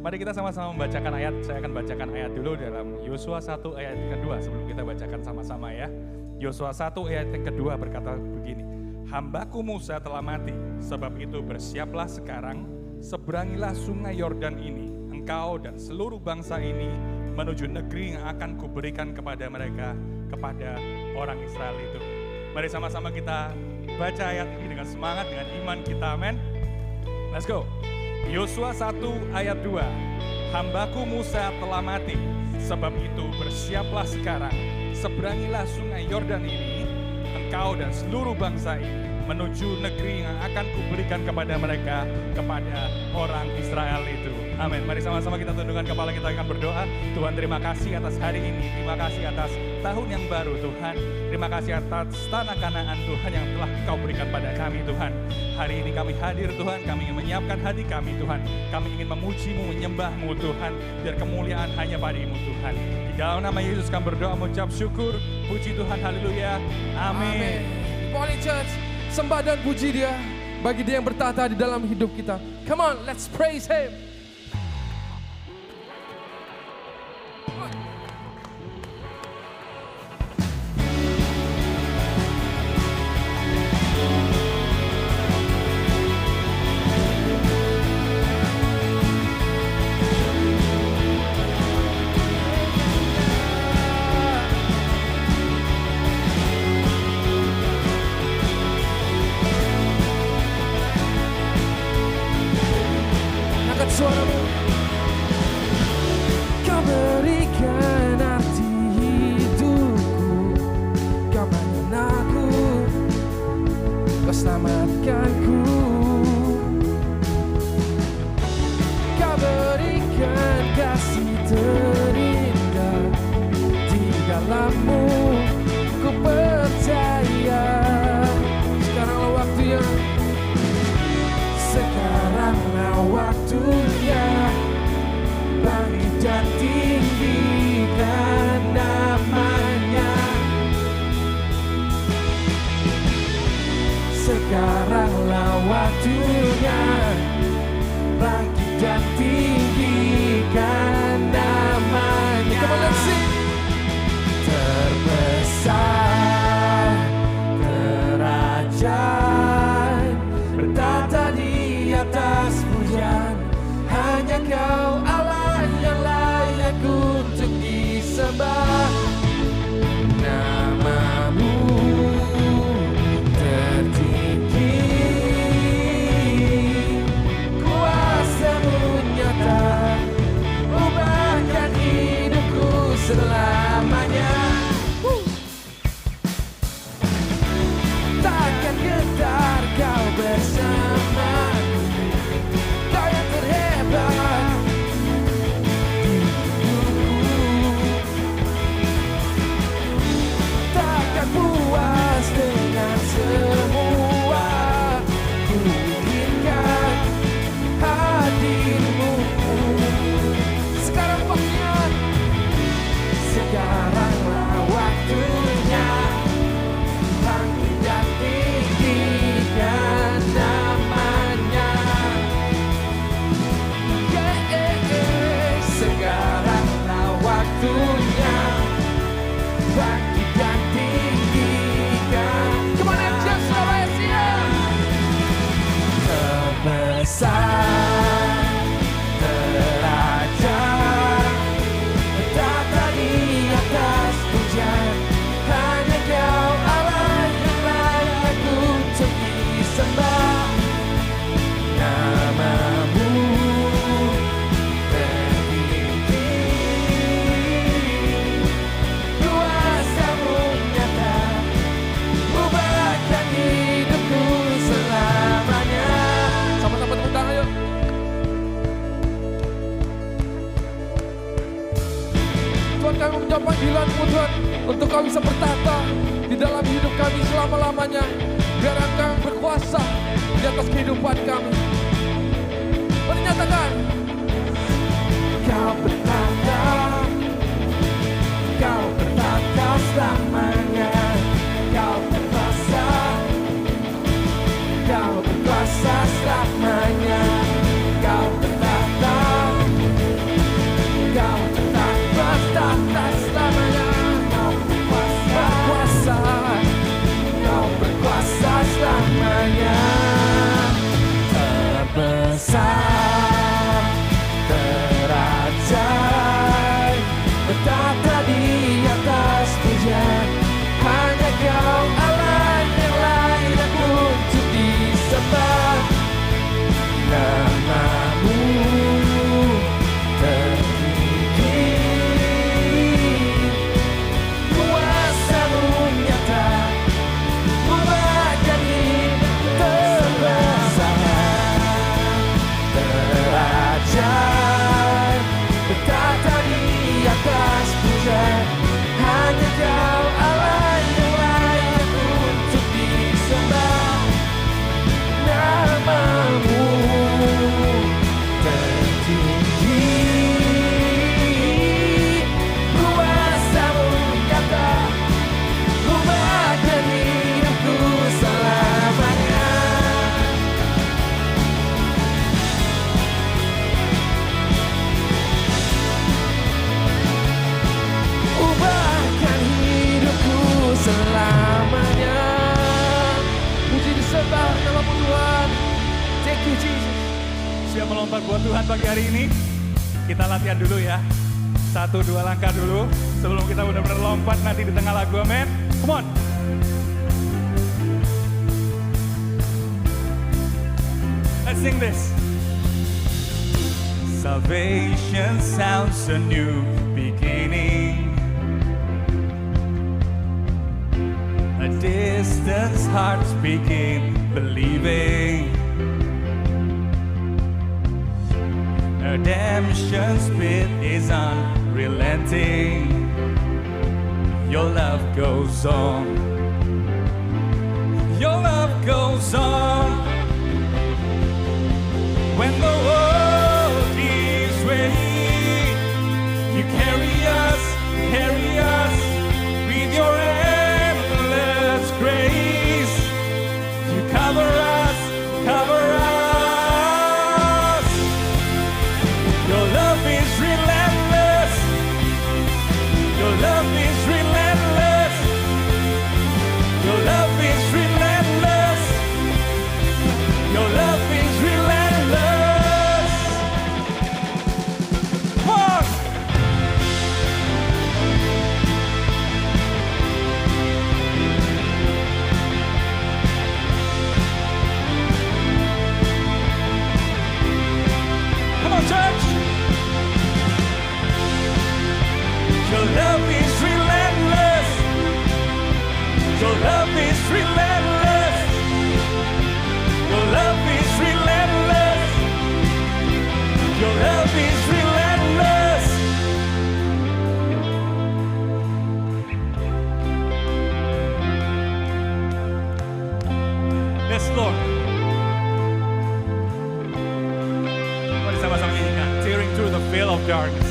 Mari kita sama-sama membacakan ayat. Saya akan bacakan ayat dulu dalam Yosua 1 ayat yang kedua sebelum kita bacakan sama-sama ya. Yosua 1 ayat yang kedua berkata begini. Hambaku Musa telah mati, sebab itu bersiaplah sekarang, seberangilah sungai Yordan ini, engkau dan seluruh bangsa ini menuju negeri yang akan kuberikan kepada mereka, kepada orang Israel itu. Mari sama-sama kita baca ayat ini dengan semangat, dengan iman kita, amin. Let's go. Yosua 1 ayat 2. Hambaku Musa telah mati, sebab itu bersiaplah sekarang, seberangilah sungai Yordan ini, engkau dan seluruh bangsa ini menuju negeri yang akan kuberikan kepada mereka, kepada orang Israel itu. Amin. Mari sama-sama kita tundukkan kepala, kita akan berdoa. Tuhan, terima kasih atas hari ini, terima kasih atas tahun yang baru Tuhan. Terima kasih atas tanah Kanaan Tuhan yang telah Engkau berikan pada kami Tuhan. Hari ini kami hadir Tuhan, kami ingin menyiapkan hati kami Tuhan. Kami ingin memuji-Mu, menyembah-Mu Tuhan, biar kemuliaan hanya pada-Mu Tuhan. Di dalam nama Yesus kami berdoa, mengucap syukur, puji Tuhan, haleluya, amin. Holy Church, sembah dan puji Dia, bagi Dia yang bertata di dalam hidup kita. Come on, let's praise Him. Suaramu, Kau berikan arti hidupku, Kau bangun aku, Kau selamatkanku. Kau berikan kasih terindah, di dalam-Mu ku percaya. Sekaranglah waktunya, sekaranglah waktunya, bangkit dan tinggikan nama-Nya. Sekaranglah waktunya, bangkit dan tinggikan nama-Nya. Come on, let's sing. Terbesar kerajaan bertata di atas pujian, hanya Kau Allah yang layak untuk disembah. Nama-Mu tertinggi, kuasa-Mu nyata, ubahkan hidupku selamanya. Takkan gentar Kau bersamaku, Kau yang terhebat di hidupku. Takkan puas dengan semua, ku inginkan hadir-Mu. Sekarang waktunya, sekaranglah waktunya, bangkit dan tinggikan nama-Nya. Sekaranglah waktunya, bangkit dan tinggikan. Come on, let's just terbesar derajat bertata di atas pujian, hanya Kau Allah yang layak untuk disembah. Nama-Mu tertinggi, kuasa-Mu nyata, ubahkan hidupku selamanya. Sama-sama tepuk tangan yuk. Tuhan, kami menjawab panggilan-Mu Tuhan, untuk Kau bisa bertata di dalam hidup kami selama-lamanya. Biar Engkau yang berkuasa di atas kehidupan kami. Mari nyatakan, Kau bertata, Kau bertata selamanya. Kau berkuasa, Kau berkuasa selamanya. Kau bertata, siap melompat buat Tuhan pagi hari ini? Kita latihan dulu ya. 1-2 langkah dulu sebelum kita benar-benar lompat nanti di tengah lagu, amen. Come on. Let's sing this. Salvation sounds a new beginning. A distant heart speaking, believing. Redemption's bid is unrelenting. Your love goes on. Your love goes on. When the world is ready, you carry us with your endless grace. You cover us. Your love is relentless. Your love is relentless. Your love is relentless. Your love is relentless. Come on. Come on, church. Your love is relentless. Your love is relentless. Your love is relentless. Your love is relentless. Yes, Lord. Mari sama-sama nyanyikan. Tearing through the veil of darkness.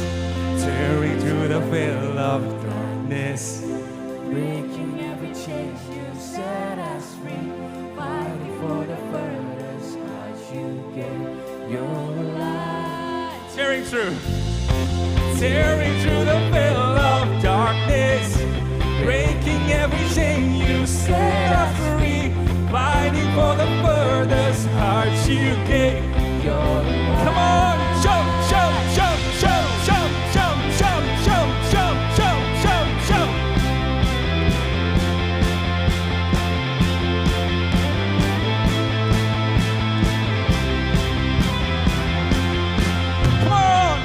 Tearing through the veil of darkness. Breaking every chain, you set us free. Fighting for the furthest heart, you gave your life. Tearing through the veil of darkness. Breaking every chain, you set us free. Fighting for the furthest heart, you gave Your life. Come on, jump, jump, jump, jump, jump, jump, jump, jump, jump, jump, jump, jump. Come on.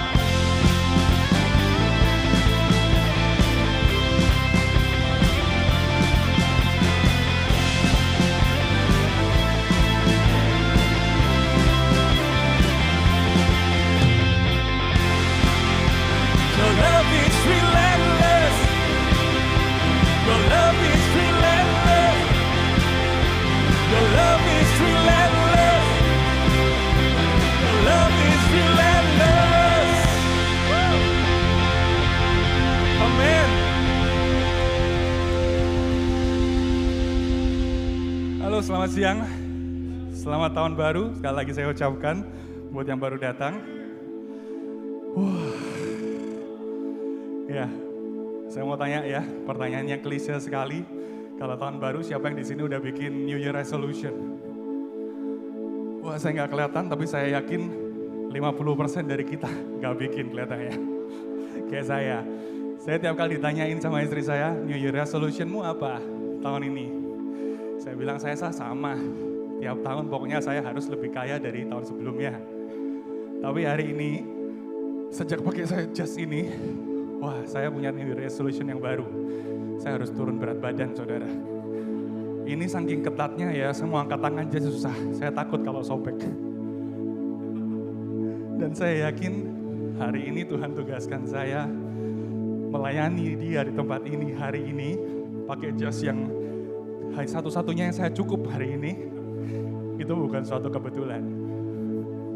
Your love is relentless. Your love is relentless. Your love is relentless. Your love is relentless. Woo. Amen. Halo, selamat siang. Selamat tahun baru. Sekali lagi saya ucapkan buat yang baru datang. Ya, saya mau tanya ya, pertanyaan yang klise sekali. Kalau tahun baru, siapa yang di sini udah bikin New Year Resolution? Wah, saya nggak kelihatan, tapi saya yakin 50% dari kita nggak bikin kelihatannya. Kayak saya. Saya tiap kali ditanyain sama istri saya, New Year Resolution-mu apa tahun ini? Saya bilang saya sama. Tiap tahun pokoknya saya harus lebih kaya dari tahun sebelumnya. Tapi hari ini, sejak pakai saya jas ini, wah, saya punya New Year Resolution yang baru. Saya harus turun berat badan, saudara. Ini saking ketatnya ya, saya mau angkat tangan aja susah. Saya takut kalau sobek. Dan saya yakin hari ini Tuhan tugaskan saya melayani dia di tempat ini hari ini. Pakai jas yang satu-satunya yang saya cukup hari ini. Itu bukan suatu kebetulan.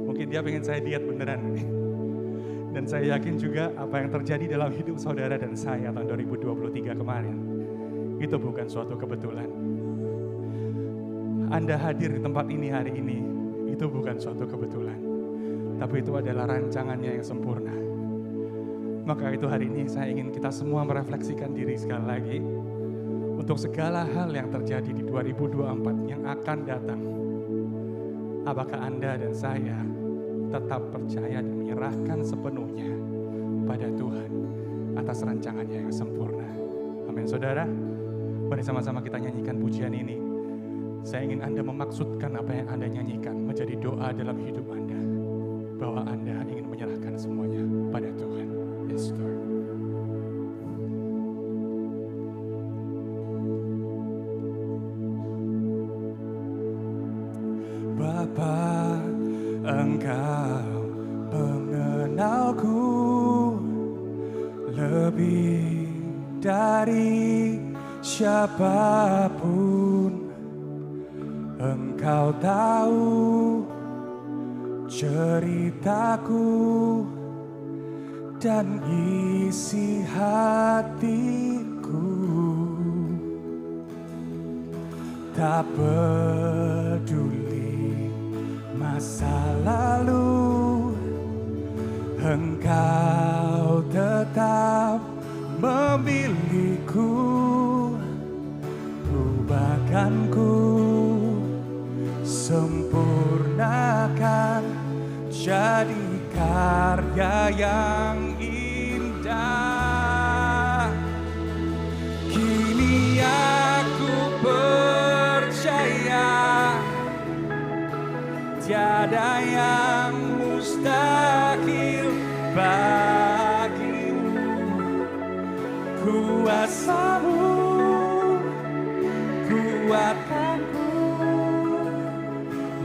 Mungkin dia pengen saya diet beneran nih. Dan saya yakin juga apa yang terjadi dalam hidup saudara dan saya tahun 2023 kemarin, itu bukan suatu kebetulan. Anda hadir di tempat ini hari ini, itu bukan suatu kebetulan. Tapi itu adalah rancangannya yang sempurna. Maka itu hari ini saya ingin kita semua merefleksikan diri sekali lagi, untuk segala hal yang terjadi di 2024 yang akan datang. Apakah Anda dan saya tetap percaya dan menyerahkan sepenuhnya pada Tuhan atas rancangannya yang sempurna. Amin saudara. Mari sama-sama kita nyanyikan pujian ini. Saya ingin Anda memaksudkan apa yang Anda nyanyikan menjadi doa dalam hidup Anda, bahwa Anda ingin menyerahkan semuanya pada Tuhan. Yes, Lord. Bapa, Engkau mengenalku lebih dari siapapun. Engkau tahu ceritaku dan isi hatiku. Tak peduli masa lalu, Engkau tetap memilihku. Ubahkanku, sempurnakan jadi karya yang indah. Kini aku percaya tiada yang mustahil bagimu. Kuasa-Mu kuatkanku,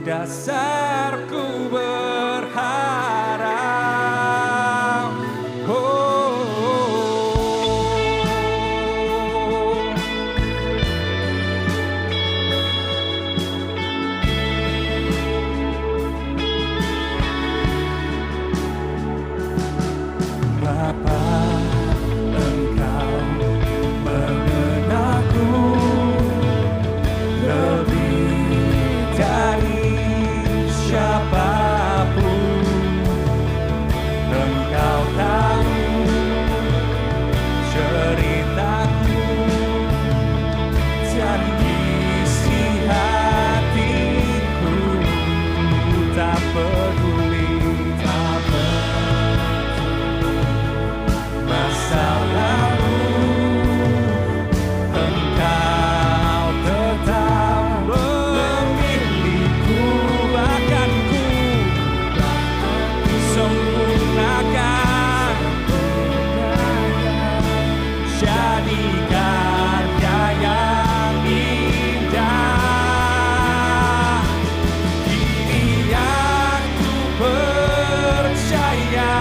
dasarku berharap. Bapa, Engkau mengenalku lebih dari siapapun. Engkau tahu ceritaku dan isi hatiku. Tak peduli masa lalu, Engkau tetap memilihku. Akanku sempurnakan jadi karya yang indah. Kini aku percaya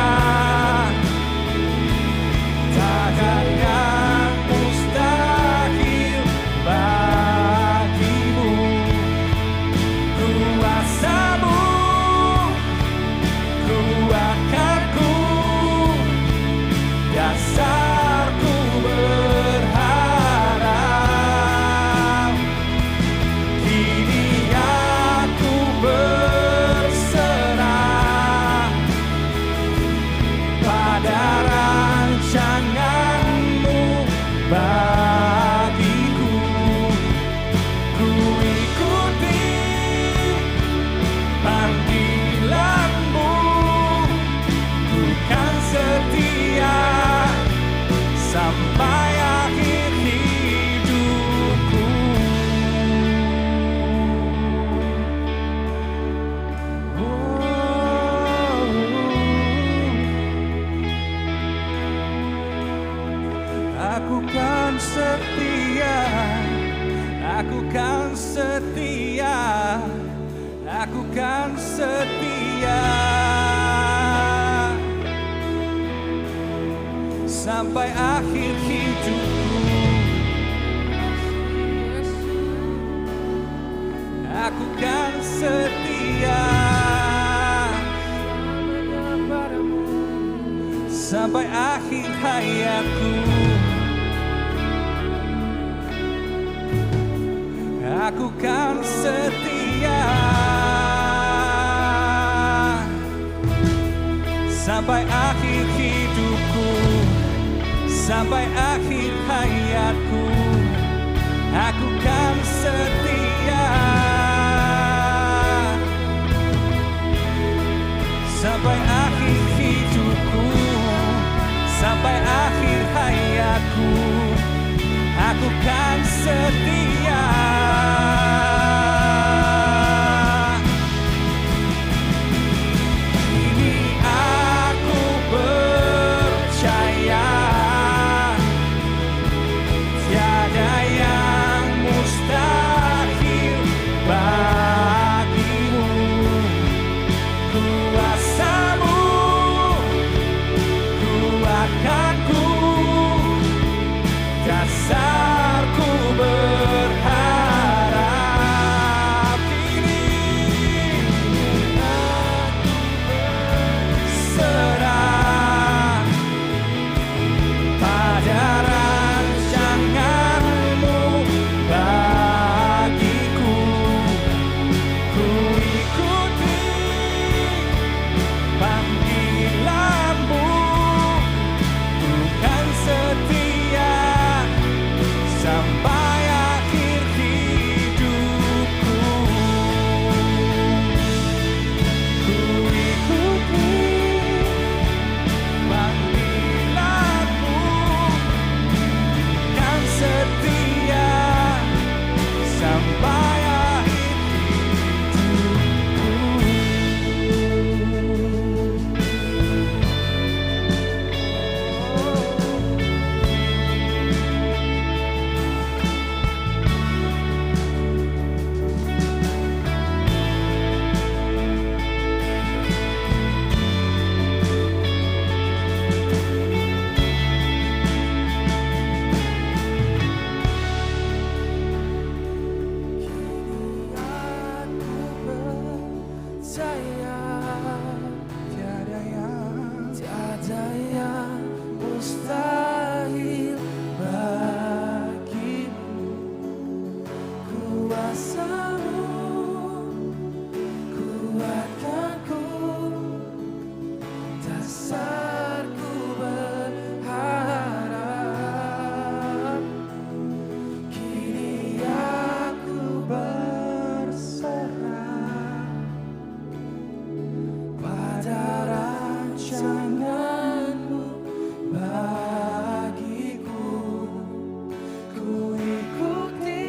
takkan yang mustahil bagimu. Kuasa-Mu kuatkanku, dasarku berharap. Kini aku berserah pada rancangan-Mu bagiku. Ku ikuti panggilan-Mu, ku kan setia sampai akhir hidupku. Aku kan setia, aku kan setia, aku kan setia sampai akhir hidupku. Aku kan setia sampai akhir hayatku. Aku kan setia sampai akhir hidupku, sampai akhir hayatku. Aku kan setia sampai akhir hidupku, sampai akhir hayatku, aku kan setia. Kini aku percaya tiada yang mustahil bagimu. Kuasamu kuatkanku, dasarku berharap. Kini aku berserah pada rancanganmu bagiku. Ku ikuti panggilanmu, bukan setia sampai akhir hidupku. Ku ikuti panggilanmu, bukan setia sampai akhir hidupku. Tiada yang mustahil bagimu. Kuasamu kuatkanku, dasarku berharap. Kini aku berserah pada rancanganmu bagiku. Ku ikuti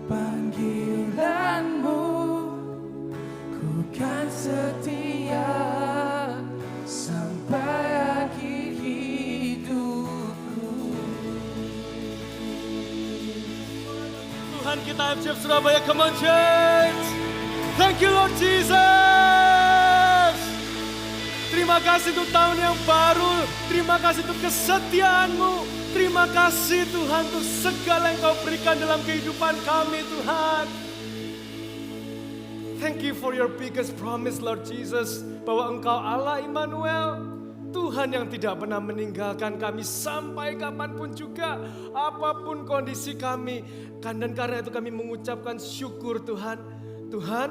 panggilanmu, ku kan setia sampai akhir hidupku. Tuhan kita FCF Surabaya, come on church. Thank you Lord Jesus. Terima kasih untuk tahun yang baru. Terima kasih untuk kesetiaan-Mu. Terima kasih Tuhan untuk segala yang Kau berikan dalam kehidupan kami Tuhan. Thank you for your biggest promise Lord Jesus. Bahwa Engkau Allah Immanuel. Tuhan yang tidak pernah meninggalkan kami sampai kapanpun juga. Apapun kondisi kami. Dan karena itu kami mengucapkan syukur Tuhan. Tuhan,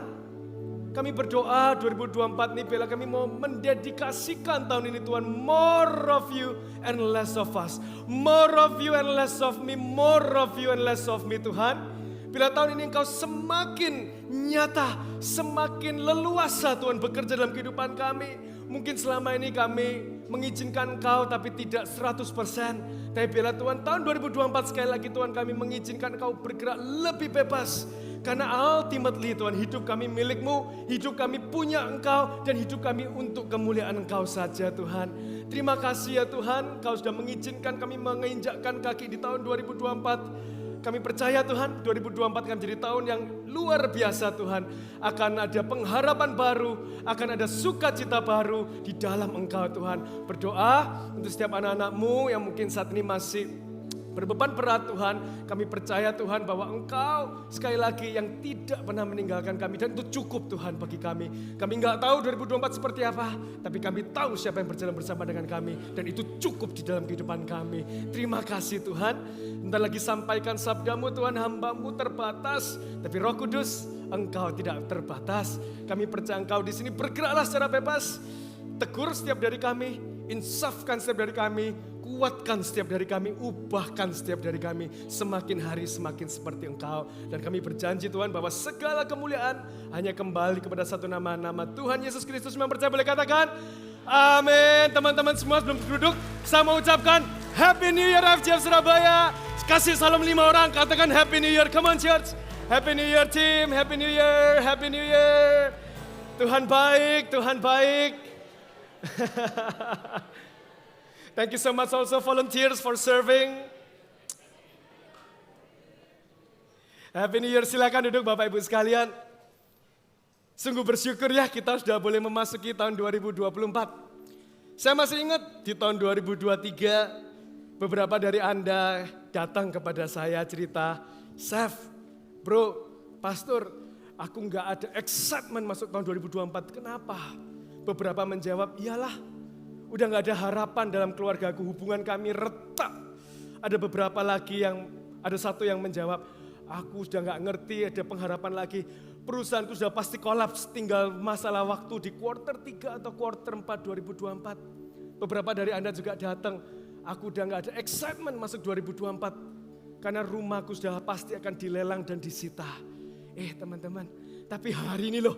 kami berdoa 2024 ini bila kami mau mendedikasikan tahun ini Tuhan. More of you and less of us. More of you and less of me. More of you and less of me Tuhan. Bila tahun ini Engkau semakin nyata, semakin leluasa Tuhan bekerja dalam kehidupan kami. Mungkin selama ini kami mengizinkan Engkau tapi tidak 100%. Tapi bila Tuhan tahun 2024 sekali lagi Tuhan kami mengizinkan Engkau bergerak lebih bebas. Karena ultimately Tuhan hidup kami milik-Mu, hidup kami punya Engkau dan hidup kami untuk kemuliaan Engkau saja Tuhan. Terima kasih ya Tuhan, Engkau sudah mengizinkan kami menginjakkan kaki di tahun 2024. Kami percaya Tuhan 2024 akan menjadi tahun yang luar biasa Tuhan. Akan ada pengharapan baru, akan ada sukacita baru di dalam Engkau Tuhan. Berdoa untuk setiap anak-anak-Mu yang mungkin saat ini masih berbeban berat Tuhan, kami percaya Tuhan bahwa Engkau sekali lagi yang tidak pernah meninggalkan kami dan itu cukup Tuhan bagi kami. Kami nggak tahu 2024 seperti apa, tapi kami tahu siapa yang berjalan bersama dengan kami dan itu cukup di dalam kehidupan kami. Terima kasih Tuhan. Bentar lagi sampaikan sabdamu Tuhan, hamba-Mu terbatas, tapi Roh Kudus Engkau tidak terbatas. Kami percaya Engkau di sini bergeraklah secara bebas, tegur setiap dari kami, insafkan setiap dari kami, kuatkan setiap dari kami, ubahkan setiap dari kami, semakin hari semakin seperti Engkau. Dan kami berjanji Tuhan bahwa segala kemuliaan hanya kembali kepada satu nama, nama Tuhan Yesus Kristus. Yang percaya boleh katakan, amin. Teman-teman semua sebelum duduk, saya mau ucapkan Happy New Year FGF Surabaya. Kasih salam 5 orang, katakan Happy New Year, come on church. Happy New Year team, Happy New Year, Happy New Year. Tuhan baik, Tuhan baik. Thank you so much also volunteers for serving. Happy New Year, silakan duduk Bapak Ibu sekalian. Sungguh bersyukur ya kita sudah boleh memasuki tahun 2024. Saya masih ingat di tahun 2023 beberapa dari Anda datang kepada saya cerita, Chef, bro, pastor, aku nggak ada excitement masuk tahun 2024. Kenapa? Beberapa menjawab, iyalah. Udah gak ada harapan dalam keluargaku, hubungan kami retak. Ada beberapa lagi ada satu yang menjawab, aku sudah gak ngerti, ada pengharapan lagi. Perusahaanku sudah pasti kolaps, tinggal masalah waktu di kuartal 3 atau kuartal 4 2024. Beberapa dari Anda juga datang, aku udah gak ada excitement masuk 2024. Karena rumahku sudah pasti akan dilelang dan disita. Teman-teman, tapi hari ini loh,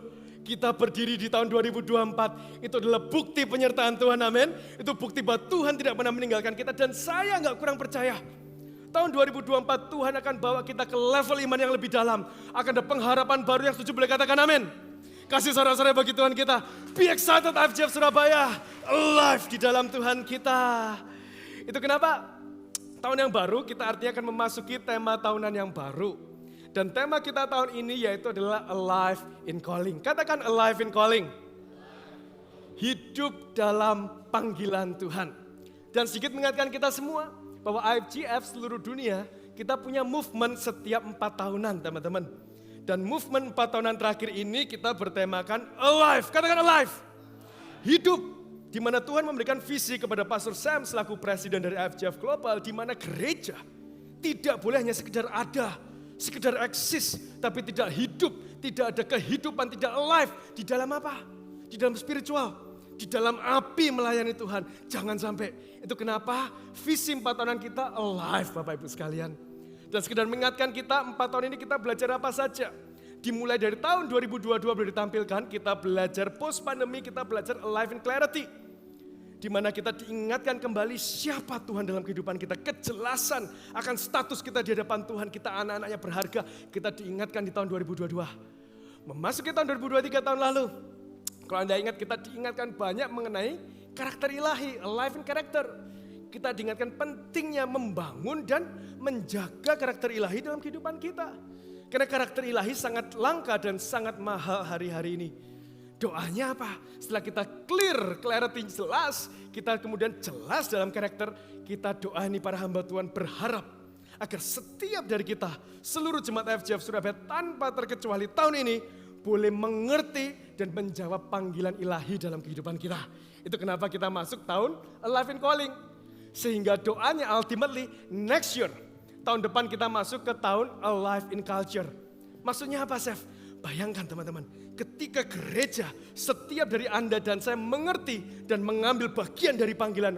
kita berdiri di tahun 2024, itu adalah bukti penyertaan Tuhan, amin. Itu bukti bahwa Tuhan tidak pernah meninggalkan kita dan saya gak kurang percaya. Tahun 2024 Tuhan akan bawa kita ke level iman yang lebih dalam. Akan ada pengharapan baru, yang setuju boleh katakan amin. Kasih sorak-sorai bagi Tuhan kita. Be excited FGF Surabaya, alive di dalam Tuhan kita. Itu kenapa tahun yang baru kita artinya akan memasuki tema tahunan yang baru. Dan tema kita tahun ini yaitu adalah Alive in Calling. Katakan Alive in Calling. Hidup dalam panggilan Tuhan. Dan sedikit mengingatkan kita semua bahwa IFGF seluruh dunia kita punya movement setiap 4 tahunan teman-teman. Dan movement 4 tahunan terakhir ini kita bertemakan Alive. Katakan Alive. Hidup. Di mana Tuhan memberikan visi kepada Pastor Sam selaku presiden dari IFGF Global. Di mana gereja tidak boleh hanya sekedar ada, sekedar eksis, tapi tidak hidup, tidak ada kehidupan, tidak alive. Di dalam apa? Di dalam spiritual, di dalam api melayani Tuhan. Jangan sampai. Itu kenapa visi 4 tahunan kita alive Bapak Ibu sekalian. Dan sekedar mengingatkan kita 4 tahun ini kita belajar apa saja. Dimulai dari tahun 2022 boleh ditampilkan, kita belajar post pandemi, kita belajar alive in clarity. Di mana kita diingatkan kembali siapa Tuhan dalam kehidupan kita. Kejelasan akan status kita di hadapan Tuhan. Kita anak-anaknya berharga. Kita diingatkan di tahun 2022. Memasuki tahun 2023 tahun lalu. Kalau Anda ingat kita diingatkan banyak mengenai karakter ilahi. Alive in character. Kita diingatkan pentingnya membangun dan menjaga karakter ilahi dalam kehidupan kita. Karena karakter ilahi sangat langka dan sangat mahal hari-hari ini. Doanya apa? Setelah kita clear, clarity jelas, kita kemudian jelas dalam karakter, kita doa ini para hamba Tuhan berharap agar setiap dari kita, seluruh jemaat FGF Surabaya tanpa terkecuali tahun ini, boleh mengerti dan menjawab panggilan ilahi dalam kehidupan kita. Itu kenapa kita masuk tahun Alive in Calling. Sehingga doanya ultimately next year, tahun depan kita masuk ke tahun Alive in Culture. Maksudnya apa, Chef? Bayangkan teman-teman, ketika gereja setiap dari Anda dan saya mengerti dan mengambil bagian dari panggilan,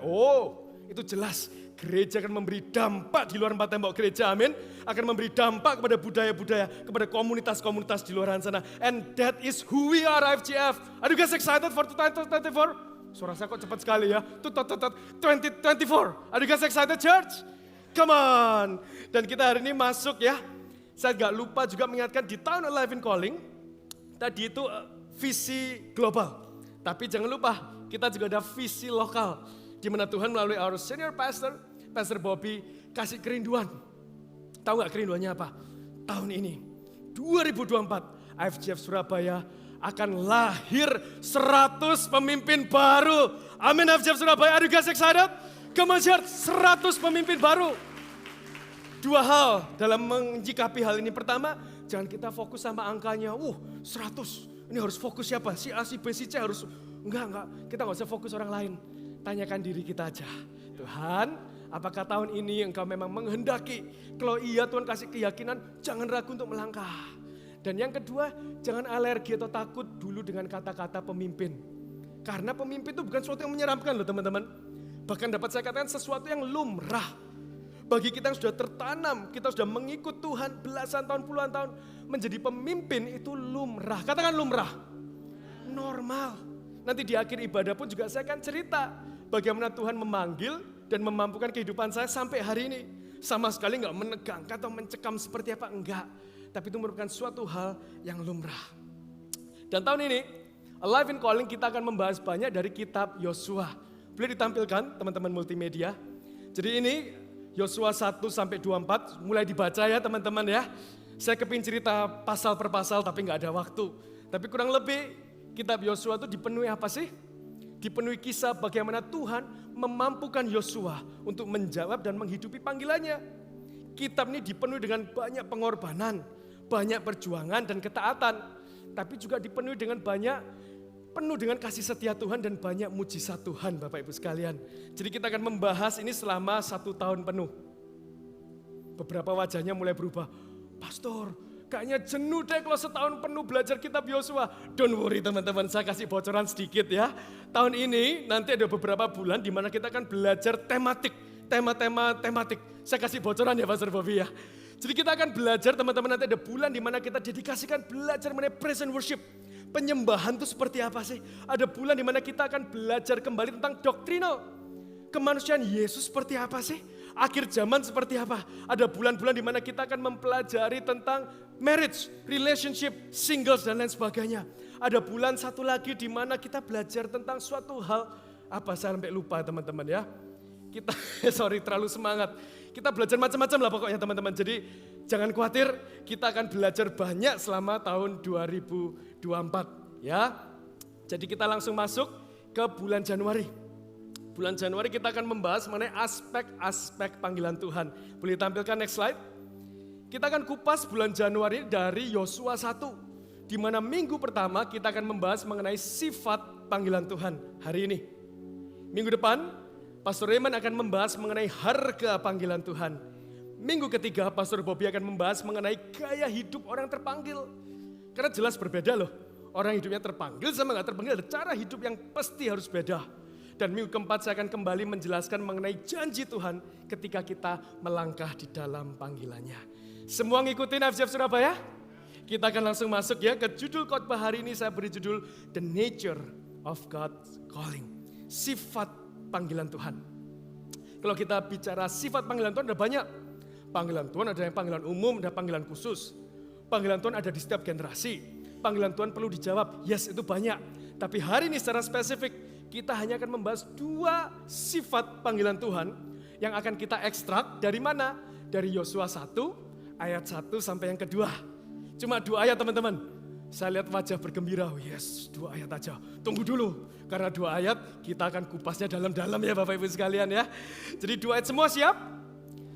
itu jelas gereja akan memberi dampak di luar 4 tembok gereja, amin. Akan memberi dampak kepada budaya-budaya, kepada komunitas-komunitas di luar sana. And that is who we are IFGF. Are you guys excited for 2024? Suara saya kok cepat sekali ya. 2024. Are you guys excited church? Come on. Dan kita hari ini masuk ya. Saya gak lupa juga mengingatkan di tahun Alive in Calling, tadi itu visi global. Tapi jangan lupa, kita juga ada visi lokal. Di mana Tuhan melalui our senior pastor, Pastor Bobby, kasih kerinduan. Tahu gak kerinduannya apa? Tahun ini, 2024, IFGF Surabaya akan lahir 100 pemimpin baru. Amin IFGF Surabaya, are you guys excited? Come on church, 100 pemimpin baru. 2 hal dalam menyikapi hal ini. Pertama, jangan kita fokus sama angkanya. 100, ini harus fokus siapa? Si A, si B, si C harus. Enggak. Kita gak usah fokus orang lain. Tanyakan diri kita aja. Tuhan, apakah tahun ini Engkau memang menghendaki? Kalau iya Tuhan kasih keyakinan, jangan ragu untuk melangkah. Dan yang kedua, jangan alergi atau takut dulu dengan kata-kata pemimpin. Karena pemimpin itu bukan sesuatu yang menyeramkan loh teman-teman. Bahkan dapat saya katakan sesuatu yang lumrah. Bagi kita yang sudah tertanam, kita sudah mengikut Tuhan belasan tahun, puluhan tahun, menjadi pemimpin itu lumrah. Katakan lumrah. Normal. Nanti di akhir ibadah pun juga saya akan cerita bagaimana Tuhan memanggil dan memampukan kehidupan saya sampai hari ini. Sama sekali enggak menegangkan atau mencekam seperti apa, enggak. Tapi itu merupakan suatu hal yang lumrah. Dan tahun ini, Alive in Calling kita akan membahas banyak dari kitab Yosua. Boleh ditampilkan teman-teman multimedia. Jadi ini Yosua 1 sampai 24 mulai dibaca ya teman-teman ya. Saya kepingin cerita pasal per pasal tapi nggak ada waktu. Tapi kurang lebih kitab Yosua itu dipenuhi apa sih? Dipenuhi kisah bagaimana Tuhan memampukan Yosua untuk menjawab dan menghidupi panggilannya. Kitab ini dipenuhi dengan banyak pengorbanan, banyak perjuangan dan ketaatan. Tapi juga dipenuhi dengan penuh dengan kasih setia Tuhan dan banyak mujizat Tuhan Bapak Ibu sekalian. Jadi kita akan membahas ini selama 1 tahun penuh. Beberapa wajahnya mulai berubah. Pastor, kayaknya jenuh deh kalau setahun penuh belajar kitab Yosua. Don't worry teman-teman, saya kasih bocoran sedikit ya. Tahun ini nanti ada beberapa bulan di mana kita akan belajar tematik. Saya kasih bocoran ya Pastor Bobby ya. Jadi kita akan belajar teman-teman, nanti ada bulan di mana kita dedikasikan belajar mengenai praise and worship. Penyembahan itu seperti apa sih? Ada bulan di mana kita akan belajar kembali tentang doktrinal. Kemanusiaan Yesus seperti apa sih? Akhir zaman seperti apa? Ada bulan-bulan di mana kita akan mempelajari tentang marriage, relationship, singles dan lain sebagainya. Ada bulan satu lagi di mana kita belajar tentang suatu hal, apa saya sampai lupa teman-teman ya. Kita, terlalu semangat. Kita belajar macam-macam lah pokoknya teman-teman. Jadi jangan khawatir, kita akan belajar banyak selama tahun 2024 ya. Jadi kita langsung masuk ke bulan Januari. Bulan Januari kita akan membahas mengenai aspek-aspek panggilan Tuhan. Boleh tampilkan next slide? Kita akan kupas bulan Januari dari Yosua 1. Di mana minggu pertama kita akan membahas mengenai sifat panggilan Tuhan hari ini. Minggu depan Pastor Raymond akan membahas mengenai harga panggilan Tuhan. Minggu ketiga, Pastor Bobby akan membahas mengenai gaya hidup orang terpanggil. Karena jelas berbeda loh. Orang hidupnya terpanggil sama gak terpanggil, ada cara hidup yang pasti harus beda. Dan minggu keempat saya akan kembali menjelaskan mengenai janji Tuhan ketika kita melangkah di dalam panggilannya. Semua ngikutin FCF Surabaya? Kita akan langsung masuk ya ke judul khotbah hari ini, saya beri judul The Nature of God's Calling. Sifat panggilan Tuhan. Kalau kita bicara sifat panggilan Tuhan ada banyak. Panggilan Tuhan ada yang panggilan umum, ada panggilan khusus. Panggilan Tuhan ada di setiap generasi. Panggilan Tuhan perlu dijawab, yes itu banyak. Tapi hari ini secara spesifik kita hanya akan membahas 2 sifat panggilan Tuhan yang akan kita ekstrak dari mana? Dari Yosua 1 ayat 1 sampai yang kedua. Cuma 2 ayat teman-teman. Saya lihat wajah bergembira, yes 2 ayat aja. Tunggu dulu, karena 2 ayat kita akan kupasnya dalam-dalam ya Bapak Ibu sekalian ya. Jadi 2 ayat semua siap?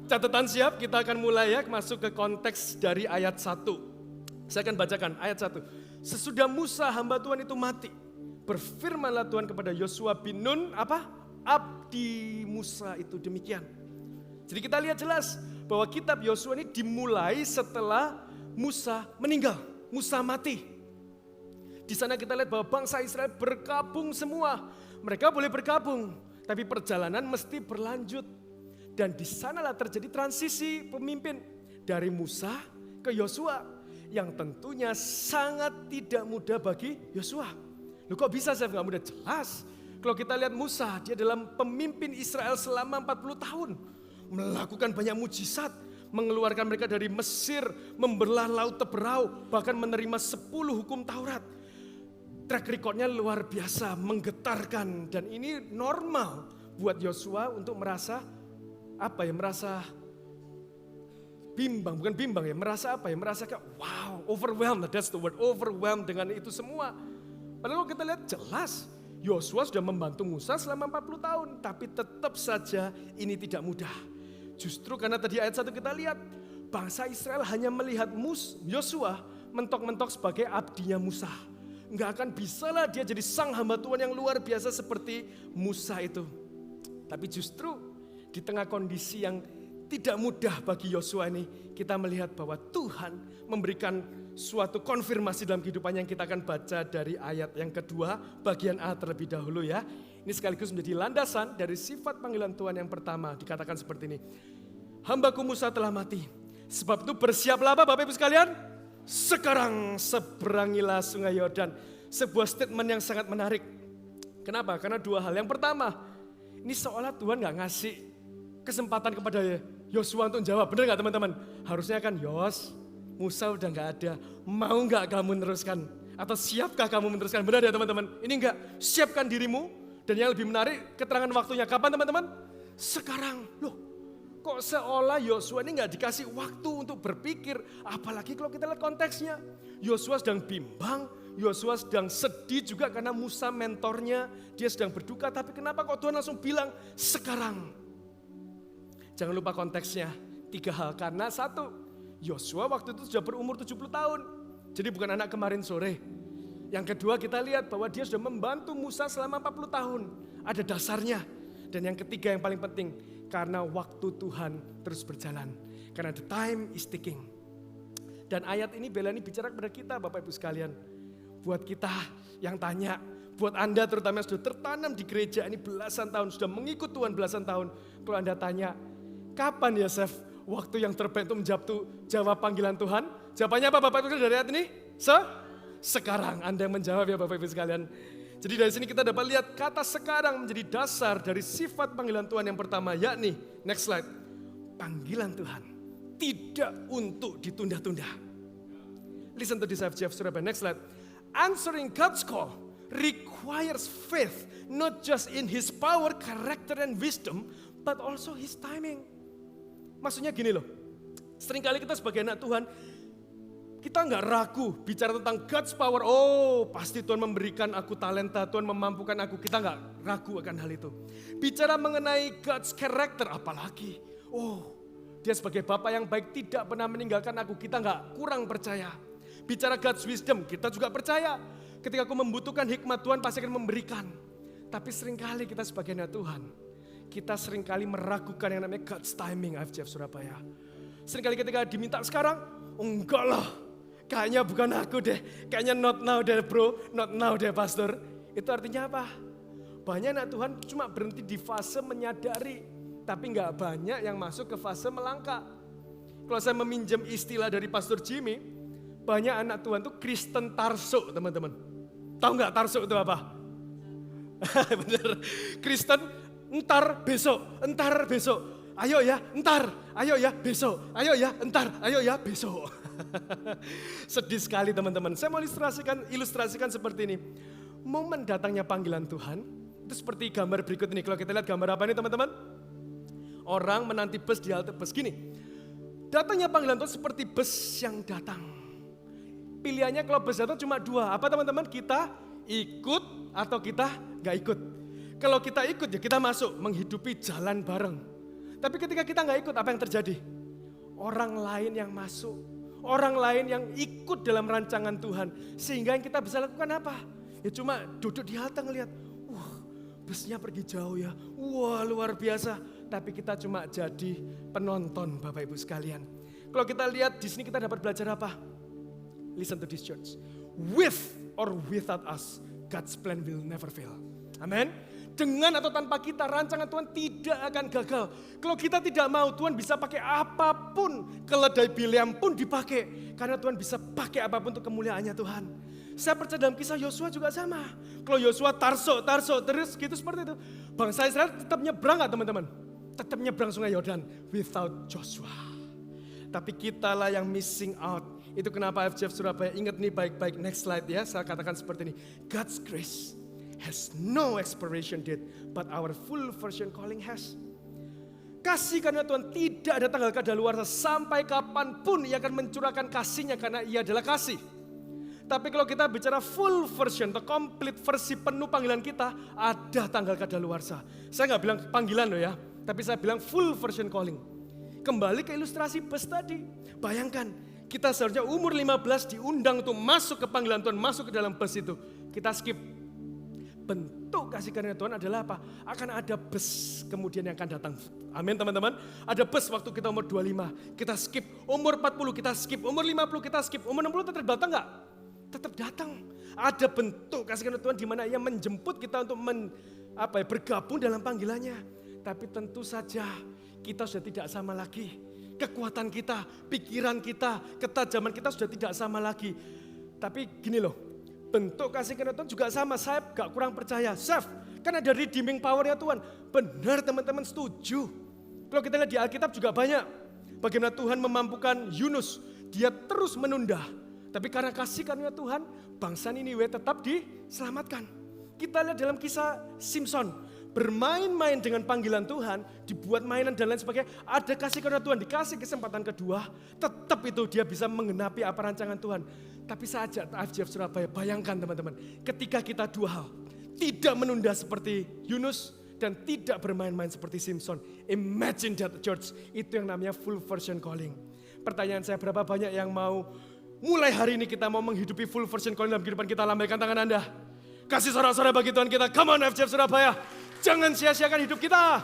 Catatan siap, kita akan mulai ya masuk ke konteks dari ayat 1. Saya akan bacakan ayat 1. Sesudah Musa hamba Tuhan itu mati, berfirmanlah Tuhan kepada Yosua bin Nun, apa? Abdi Musa itu demikian. Jadi kita lihat jelas bahwa kitab Yosua ini dimulai setelah Musa meninggal. Musa mati. Di sana kita lihat bahwa bangsa Israel berkabung semua. Mereka boleh berkabung, tapi perjalanan mesti berlanjut. Dan di sanalah terjadi transisi pemimpin dari Musa ke Yosua yang tentunya sangat tidak mudah bagi Yosua. Loh kok bisa saya nggak mudah? Jelas. Kalau kita lihat Musa, dia dalam pemimpin Israel selama 40 tahun. Melakukan banyak mujizat. Mengeluarkan mereka dari Mesir, membelah laut Teberau, bahkan menerima 10 hukum Taurat. Track recordnya luar biasa, menggetarkan. Dan ini normal buat Yosua untuk merasa merasa bimbang, bukan bimbang ya, merasa merasa kayak wow, overwhelmed, that's the word, overwhelmed dengan itu semua. Padahal kalau kita lihat jelas, Yosua sudah membantu Musa selama 40 tahun, tapi tetap saja ini tidak mudah. Justru karena tadi ayat 1 kita lihat, bangsa Israel hanya melihat Yosua mentok-mentok sebagai abdinya Musa. Enggak akan bisa lah dia jadi sang hamba Tuhan yang luar biasa seperti Musa itu. Tapi justru di tengah kondisi yang tidak mudah bagi Yosua ini, kita melihat bahwa Tuhan memberikan suatu konfirmasi dalam kehidupannya yang kita akan baca dari ayat yang kedua, bagian A terlebih dahulu ya. Ini sekaligus menjadi landasan dari sifat panggilan Tuhan yang pertama. Dikatakan seperti ini. Hambaku Musa telah mati. Sebab itu bersiaplah apa Bapak Ibu sekalian? Sekarang seberangilah sungai Yordan. Sebuah statement yang sangat menarik. Kenapa? Karena dua hal. Yang pertama, ini seolah Tuhan gak ngasih kesempatan kepada Yosua untuk jawab. Benar gak teman-teman? Harusnya kan Musa udah gak ada. Mau gak kamu meneruskan? Atau siapkah kamu meneruskan? Benar ya teman-teman? Ini enggak. Siapkan dirimu. Dan yang lebih menarik, keterangan waktunya. Kapan teman-teman? Sekarang. Loh, kok seolah Yosua ini gak dikasih waktu untuk berpikir. Apalagi kalau kita lihat konteksnya. Yosua sedang bimbang. Yosua sedang sedih juga karena Musa mentornya. Dia sedang berduka. Tapi kenapa kok Tuhan langsung bilang sekarang? Jangan lupa konteksnya. 3 hal. Karena 1, Yosua waktu itu sudah berumur 70 tahun. Jadi bukan anak kemarin sore. Yang kedua kita lihat bahwa dia sudah membantu Musa selama 40 tahun. Ada dasarnya. Dan yang ketiga yang paling penting. Karena waktu Tuhan terus berjalan. Karena the time is ticking. Dan ayat ini Bella ini bicara kepada kita Bapak Ibu sekalian. Buat kita yang tanya. Buat Anda terutama yang sudah tertanam di gereja ini belasan tahun. Sudah mengikut Tuhan belasan tahun. Kalau Anda tanya. Kapan ya Chef waktu yang terbaik untuk jawab panggilan Tuhan? Jawabannya apa Bapak Ibu dari ayat ini? Sekarang Anda yang menjawab ya Bapak Ibu sekalian. Jadi dari sini kita dapat lihat kata sekarang menjadi dasar dari sifat panggilan Tuhan yang pertama. Yakni, next slide. Panggilan Tuhan tidak untuk ditunda-tunda. Listen to this FGF Surabaya, next slide. Answering God's call requires faith. Not just in His power, character and wisdom. But also His timing. Maksudnya gini loh, seringkali kita sebagai anak Tuhan, kita nggak ragu bicara tentang God's power. Oh pasti Tuhan memberikan aku talenta, Tuhan memampukan aku. Kita nggak ragu akan hal itu. Bicara mengenai God's character apalagi. Oh dia sebagai Bapa yang baik tidak pernah meninggalkan aku. Kita nggak kurang percaya. Bicara God's wisdom kita juga percaya. Ketika aku membutuhkan hikmat Tuhan pasti akan memberikan. Tapi seringkali kita sebagai anak Tuhan, kita seringkali meragukan yang namanya God's timing FGF Surabaya. Seringkali ketika diminta sekarang, enggak lah, kayaknya bukan aku deh, kayaknya not now deh bro, not now deh pastor. Itu artinya apa? Banyak anak Tuhan cuma berhenti di fase menyadari, tapi enggak banyak yang masuk ke fase melangkah. Kalau saya meminjam istilah dari Pastor Jimmy, banyak anak Tuhan tuh Kristen Tarso teman-teman. Tahu enggak Tarso itu apa? Bener, Kristen entar besok. Ayo ya, entar. Ayo ya, besok. Ayo ya, entar. Ayo ya, besok. Sedih sekali teman-teman. Saya mau ilustrasikan seperti ini. Momen datangnya panggilan Tuhan, itu seperti gambar berikut ini. Kalau kita lihat gambar apa ini teman-teman? Orang menanti bus di halte bus. Gini, datangnya panggilan Tuhan seperti bus yang datang. Pilihannya kalau bus datang cuma 2. Apa teman-teman? Kita ikut atau kita gak ikut. Kalau kita ikut ya kita masuk menghidupi jalan bareng. Tapi ketika kita nggak ikut apa yang terjadi? Orang lain yang masuk, orang lain yang ikut dalam rancangan Tuhan. Sehingga yang kita bisa lakukan apa? Ya cuma duduk di halte ngelihat, busnya pergi jauh ya, wah luar biasa. Tapi kita cuma jadi penonton Bapak Ibu sekalian. Kalau kita lihat di sini kita dapat belajar apa? Listen to this church. With or without us, God's plan will never fail. Amen. Dengan atau tanpa kita, rancangan Tuhan tidak akan gagal. Kalau kita tidak mau, Tuhan bisa pakai apapun. Keledai Bileam pun dipakai. Karena Tuhan bisa pakai apapun untuk kemuliaannya Tuhan. Saya percaya dalam kisah Yosua juga sama. Kalau Yosua Tarso, terus gitu seperti itu. Bangsa Israel tetap nyebrang gak teman-teman? Tetap nyebrang sungai Yordan without Joshua. Tapi kitalah yang missing out. Itu kenapa FGF Surabaya, ingat nih baik-baik, next slide ya. Saya katakan seperti ini. God's grace has no expiration date, but our full version calling has. Kasih karena Tuhan tidak ada tanggal kadaluarsa sampai kapanpun Ia akan mencurahkan kasih-Nya karena Ia adalah kasih. Tapi kalau kita bicara full version atau complete versi penuh panggilan kita, ada tanggal kadaluarsa. Saya nggak bilang panggilan loh ya, tapi saya bilang full version calling. Kembali ke ilustrasi bus tadi. Bayangkan, kita seharusnya umur 15 diundang untuk masuk ke panggilan Tuhan, masuk ke dalam bus itu. Kita skip. Bentuk kasih karunia Tuhan adalah apa? Akan ada bus kemudian yang akan datang. Amin teman-teman. Ada bus waktu kita umur 25, kita skip. Umur 40 kita skip. Umur 50 kita skip. Umur 60 tetap datang enggak? tetap datang. Ada bentuk kasih karunia Tuhan di mana ia menjemput kita untuk bergabung dalam panggilannya. Tapi tentu saja kita sudah tidak sama lagi. Kekuatan kita, pikiran kita, ketajaman kita sudah tidak sama lagi. Tapi gini loh, bentuk kasih karunia Tuhan juga sama. Saya gak kurang percaya. Chef, kan ada redeeming power-nya Tuhan. Benar teman-teman, setuju. Kalau kita lihat di Alkitab juga banyak. Bagaimana Tuhan memampukan Yunus. Dia terus menunda. Tapi karena kasih karunia Tuhan, bangsa Niniwe tetap diselamatkan. Kita lihat dalam kisah Simpson, bermain-main dengan panggilan Tuhan, dibuat mainan dan lain sebagainya. Ada kasih karunia Tuhan, dikasih kesempatan kedua, tetap itu dia bisa menggenapi apa rancangan Tuhan. Tapi saja FGF Surabaya, bayangkan teman-teman, ketika kita dua hal, tidak menunda seperti Yunus dan tidak bermain-main seperti Simpson. Imagine that church, itu yang namanya full version calling. Pertanyaan saya, berapa banyak yang mau mulai hari ini kita mau menghidupi full version calling dalam kehidupan kita? Lambaikan tangan Anda. Kasih sorak-sorai bagi Tuhan kita. Come on FGF Surabaya. Jangan sia-siakan hidup kita.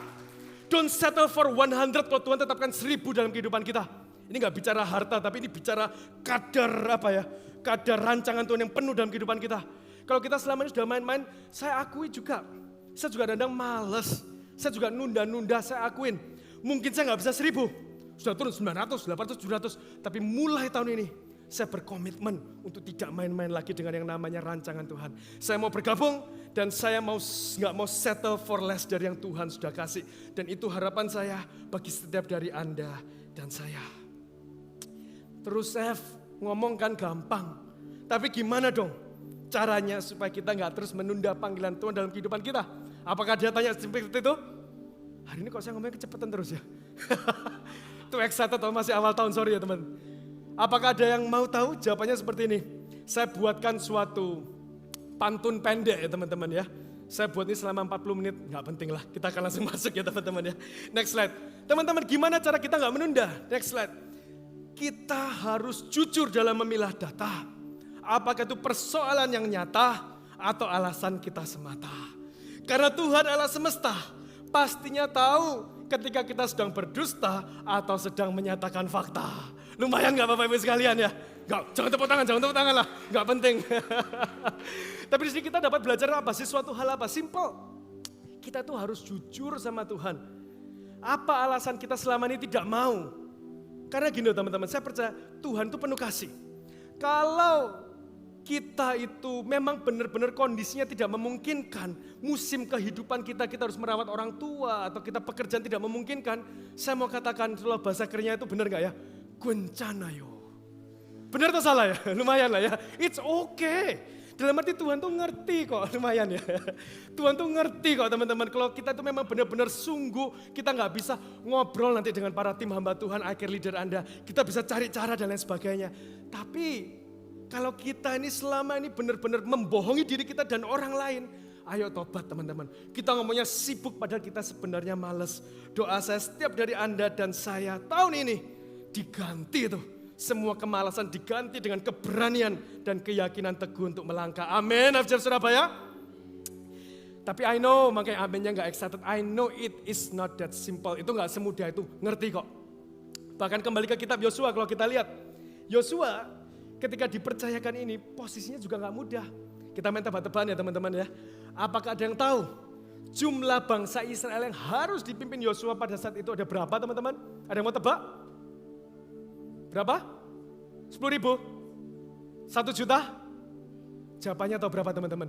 Don't settle for 100 kalau Tuhan tetapkan 1000 dalam kehidupan kita. Ini gak bicara harta, tapi ini bicara kadar kadar rancangan Tuhan yang penuh dalam kehidupan kita. Kalau kita selama ini sudah main-main, saya akui juga. Saya juga kadang males. Saya juga nunda-nunda, saya akuin. Mungkin saya gak bisa 1000. Sudah turun 900, 800, 700. Tapi mulai tahun ini, saya berkomitmen untuk tidak main-main lagi dengan yang namanya rancangan Tuhan. Saya mau bergabung dan saya nggak mau settle for less dari yang Tuhan sudah kasih. Dan itu harapan saya bagi setiap dari Anda dan saya. Terus F, ngomong kan gampang. Tapi gimana dong caranya supaya kita nggak terus menunda panggilan Tuhan dalam kehidupan kita? Apakah dia tanya seperti itu? Hari ini kok saya ngomongnya kecepatan terus ya? Too excited atau masih awal tahun, sorry ya teman. Apakah ada yang mau tahu? Jawabannya seperti ini. Saya buatkan suatu pantun pendek ya teman-teman ya. Saya buat ini selama 40 menit, nggak penting lah. Kita akan langsung masuk ya teman-teman ya. Next slide. Teman-teman, gimana cara kita nggak menunda? Next slide. Kita harus jujur dalam memilah data. Apakah itu persoalan yang nyata atau alasan kita semata? Karena Tuhan Allah semesta pastinya tahu ketika kita sedang berdusta atau sedang menyatakan fakta. Lumayan gak Bapak Ibu sekalian ya? Jangan tepuk tangan lah, gak penting. Tapi di sini kita dapat belajar apa sih? Suatu hal apa? Simple. Kita tuh harus jujur sama Tuhan. Apa alasan kita selama ini tidak mau? Karena gini teman-teman, saya percaya Tuhan itu penuh kasih. Kalau kita itu memang benar-benar kondisinya tidak memungkinkan, musim kehidupan kita harus merawat orang tua atau kita pekerjaan tidak memungkinkan, saya mau katakan kalau bahasa kerennya itu benar gak ya? Guencana yo. Benar atau salah ya? Lumayan lah ya. It's okay. Dalam arti Tuhan tuh ngerti kok, lumayan ya. Tuhan tuh ngerti kok teman-teman. Kalau kita itu memang benar-benar sungguh, kita gak bisa ngobrol nanti dengan para tim hamba Tuhan, I-Care leader Anda. Kita bisa cari cara dan lain sebagainya. Tapi kalau kita ini selama ini benar-benar membohongi diri kita dan orang lain, ayo tobat teman-teman. Kita ngomongnya sibuk padahal kita sebenarnya males. Doa saya setiap dari Anda dan saya tahun ini diganti itu. Semua kemalasan diganti dengan keberanian dan keyakinan teguh untuk melangkah. Amin, FGF Surabaya. Tapi I know, makanya aminnya gak excited. I know it is not that simple. Itu gak semudah itu, ngerti kok. Bahkan kembali ke kitab Yosua kalau kita lihat. Yosua ketika dipercayakan ini posisinya juga gak mudah. Kita main tebak-tebakan ya teman-teman ya. Apakah ada yang tahu jumlah bangsa Israel yang harus dipimpin Yosua pada saat itu ada berapa teman-teman? Ada yang mau tebak? Berapa? 10.000? 1 juta? Jawabannya tahu berapa teman-teman?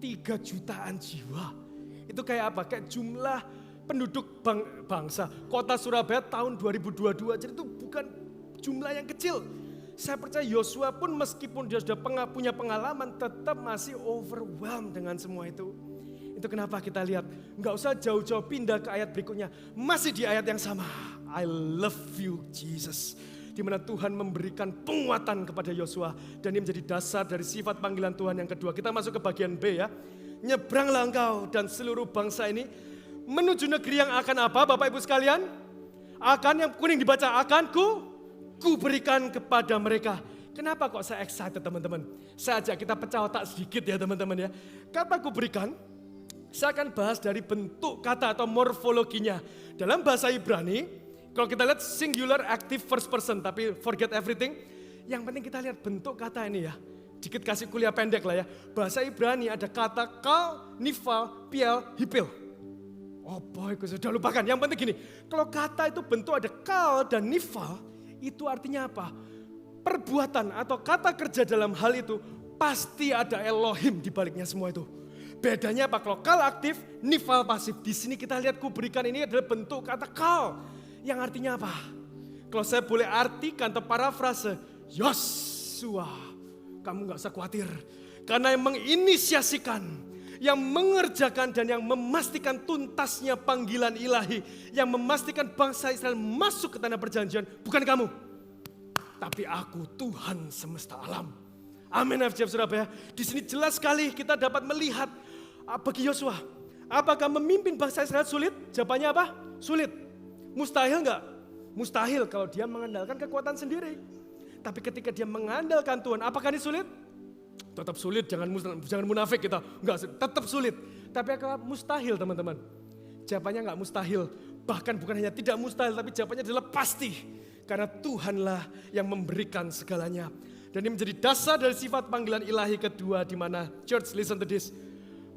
3 jutaan jiwa. Itu kayak apa? Kayak jumlah penduduk bangsa. Kota Surabaya tahun 2022. Jadi itu bukan jumlah yang kecil. Saya percaya Yosua pun meskipun dia sudah punya pengalaman tetap masih overwhelmed dengan semua itu. Itu kenapa kita lihat. Nggak usah jauh-jauh pindah ke ayat berikutnya. Masih di ayat yang sama. I love you Jesus. Di mana Tuhan memberikan penguatan kepada Yosua dan ini menjadi dasar dari sifat panggilan Tuhan yang kedua. Kita masuk ke bagian B ya. Nyebranglah engkau dan seluruh bangsa ini menuju negeri yang akan apa Bapak Ibu sekalian? Akan yang kuning dibaca akan ku berikan kepada mereka. Kenapa kok saya excited teman-teman? Saya ajak kita pecah otak sedikit ya teman-teman ya. Kata ku berikan, saya akan bahas dari bentuk kata atau morfologinya. Dalam bahasa Ibrani, kalau kita lihat singular active first person, tapi forget everything. Yang penting kita lihat bentuk kata ini ya. Dikit kasih kuliah pendek lah ya. Bahasa Ibrani ada kata kal, nifal, piel, hipil. Oh boy, gue sudah lupakan. Yang penting gini, kalau kata itu bentuk ada kal dan nifal, itu artinya apa? Perbuatan atau kata kerja dalam hal itu pasti ada Elohim di baliknya semua itu. Bedanya apa? Kalau kal aktif, nifal pasif. Di sini kita lihat kuberikan ini adalah bentuk kata kal. Yang artinya apa? Kalau saya boleh artikan atau parafrase, Yosua, kamu gak usah khawatir. Karena yang menginisiasikan, yang mengerjakan dan yang memastikan tuntasnya panggilan ilahi, yang memastikan bangsa Israel masuk ke tanah perjanjian, bukan kamu. Tapi aku, Tuhan semesta alam. Amin FJF Surabaya. Di sini jelas sekali kita dapat melihat bagi Yosua. Apakah memimpin bangsa Israel sulit? Jawabannya apa? Sulit. Mustahil enggak? Mustahil kalau dia mengandalkan kekuatan sendiri. Tapi ketika dia mengandalkan Tuhan, apakah ini sulit? Tetap sulit, jangan munafik kita. Enggak, tetap sulit. Tapi apakah mustahil teman-teman? Jawabannya enggak mustahil. Bahkan bukan hanya tidak mustahil, tapi jawabannya adalah pasti. Karena Tuhanlah yang memberikan segalanya. Dan ini menjadi dasar dari sifat panggilan ilahi kedua, di mana church, listen to this.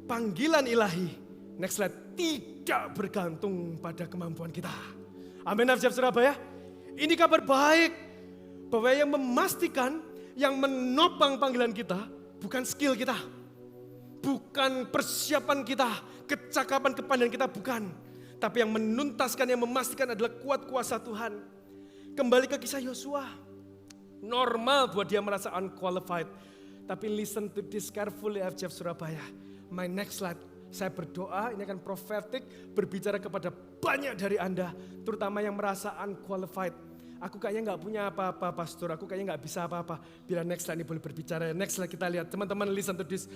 Panggilan ilahi, next slide, tidak bergantung pada kemampuan kita. Amin FJF Surabaya. Ini kabar baik bahwa yang memastikan, yang menopang panggilan kita bukan skill kita, bukan persiapan kita, kecakapan kepandaian kita, bukan. Tapi yang menuntaskan, yang memastikan adalah kuat kuasa Tuhan. Kembali ke kisah Yosua. Normal buat dia merasa unqualified. Tapi listen to this carefully FJF Surabaya. My next slide. Saya berdoa ini akan prophetic, berbicara kepada banyak dari Anda, terutama yang merasa unqualified. Aku kayaknya gak punya apa-apa pastor, aku kayaknya gak bisa apa-apa. Bila next slide ini boleh berbicara, next slide kita lihat. Teman-teman listen to this.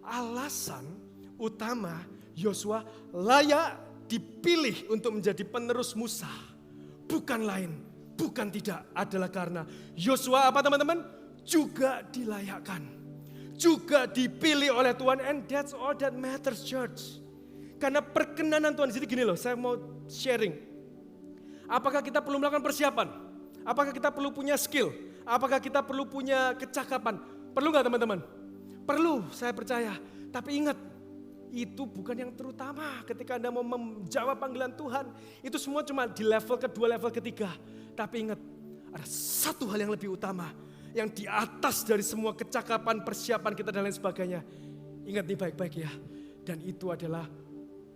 Alasan utama Yosua layak dipilih untuk menjadi penerus Musa. Bukan lain, bukan tidak, adalah karena Yosua apa teman-teman? Juga dilayakkan. Juga dipilih oleh Tuhan, and that's all that matters church. Karena perkenanan Tuhan di sini gini loh, saya mau sharing. Apakah kita perlu melakukan persiapan? Apakah kita perlu punya skill? Apakah kita perlu punya kecakapan? Perlu gak teman-teman? Perlu, saya percaya. Tapi ingat, itu bukan yang terutama ketika Anda mau menjawab panggilan Tuhan. Itu semua cuma di level kedua, level ketiga. Tapi ingat, ada satu hal yang lebih utama. Yang di atas dari semua kecakapan, persiapan kita dan lain sebagainya. Ingat nih baik-baik ya. Dan itu adalah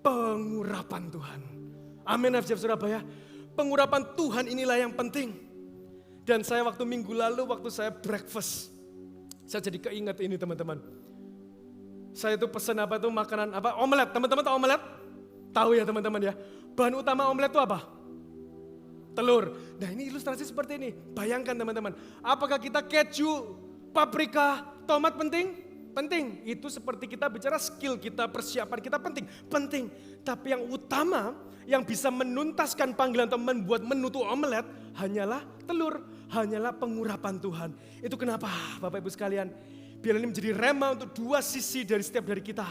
pengurapan Tuhan. Amin FJF Surabaya. Pengurapan Tuhan inilah yang penting. Dan saya waktu minggu lalu, waktu saya breakfast. Saya jadi keinget ini teman-teman. Saya itu pesan apa tuh makanan apa? Omelet. Teman-teman tahu omelet? Tahu ya teman-teman ya. Bahan utama omelet itu apa? Telur. Nah ini ilustrasi seperti ini. Bayangkan teman-teman. Apakah kita keju, paprika, tomat penting? Penting. Itu seperti kita bicara skill kita, persiapan kita penting. Penting. Tapi yang utama, yang bisa menuntaskan panggilan atau membuat menu itu omelet, hanyalah telur. Hanyalah pengurapan Tuhan. Itu kenapa Bapak Ibu sekalian. Biar ini menjadi rema untuk dua sisi dari setiap dari kita.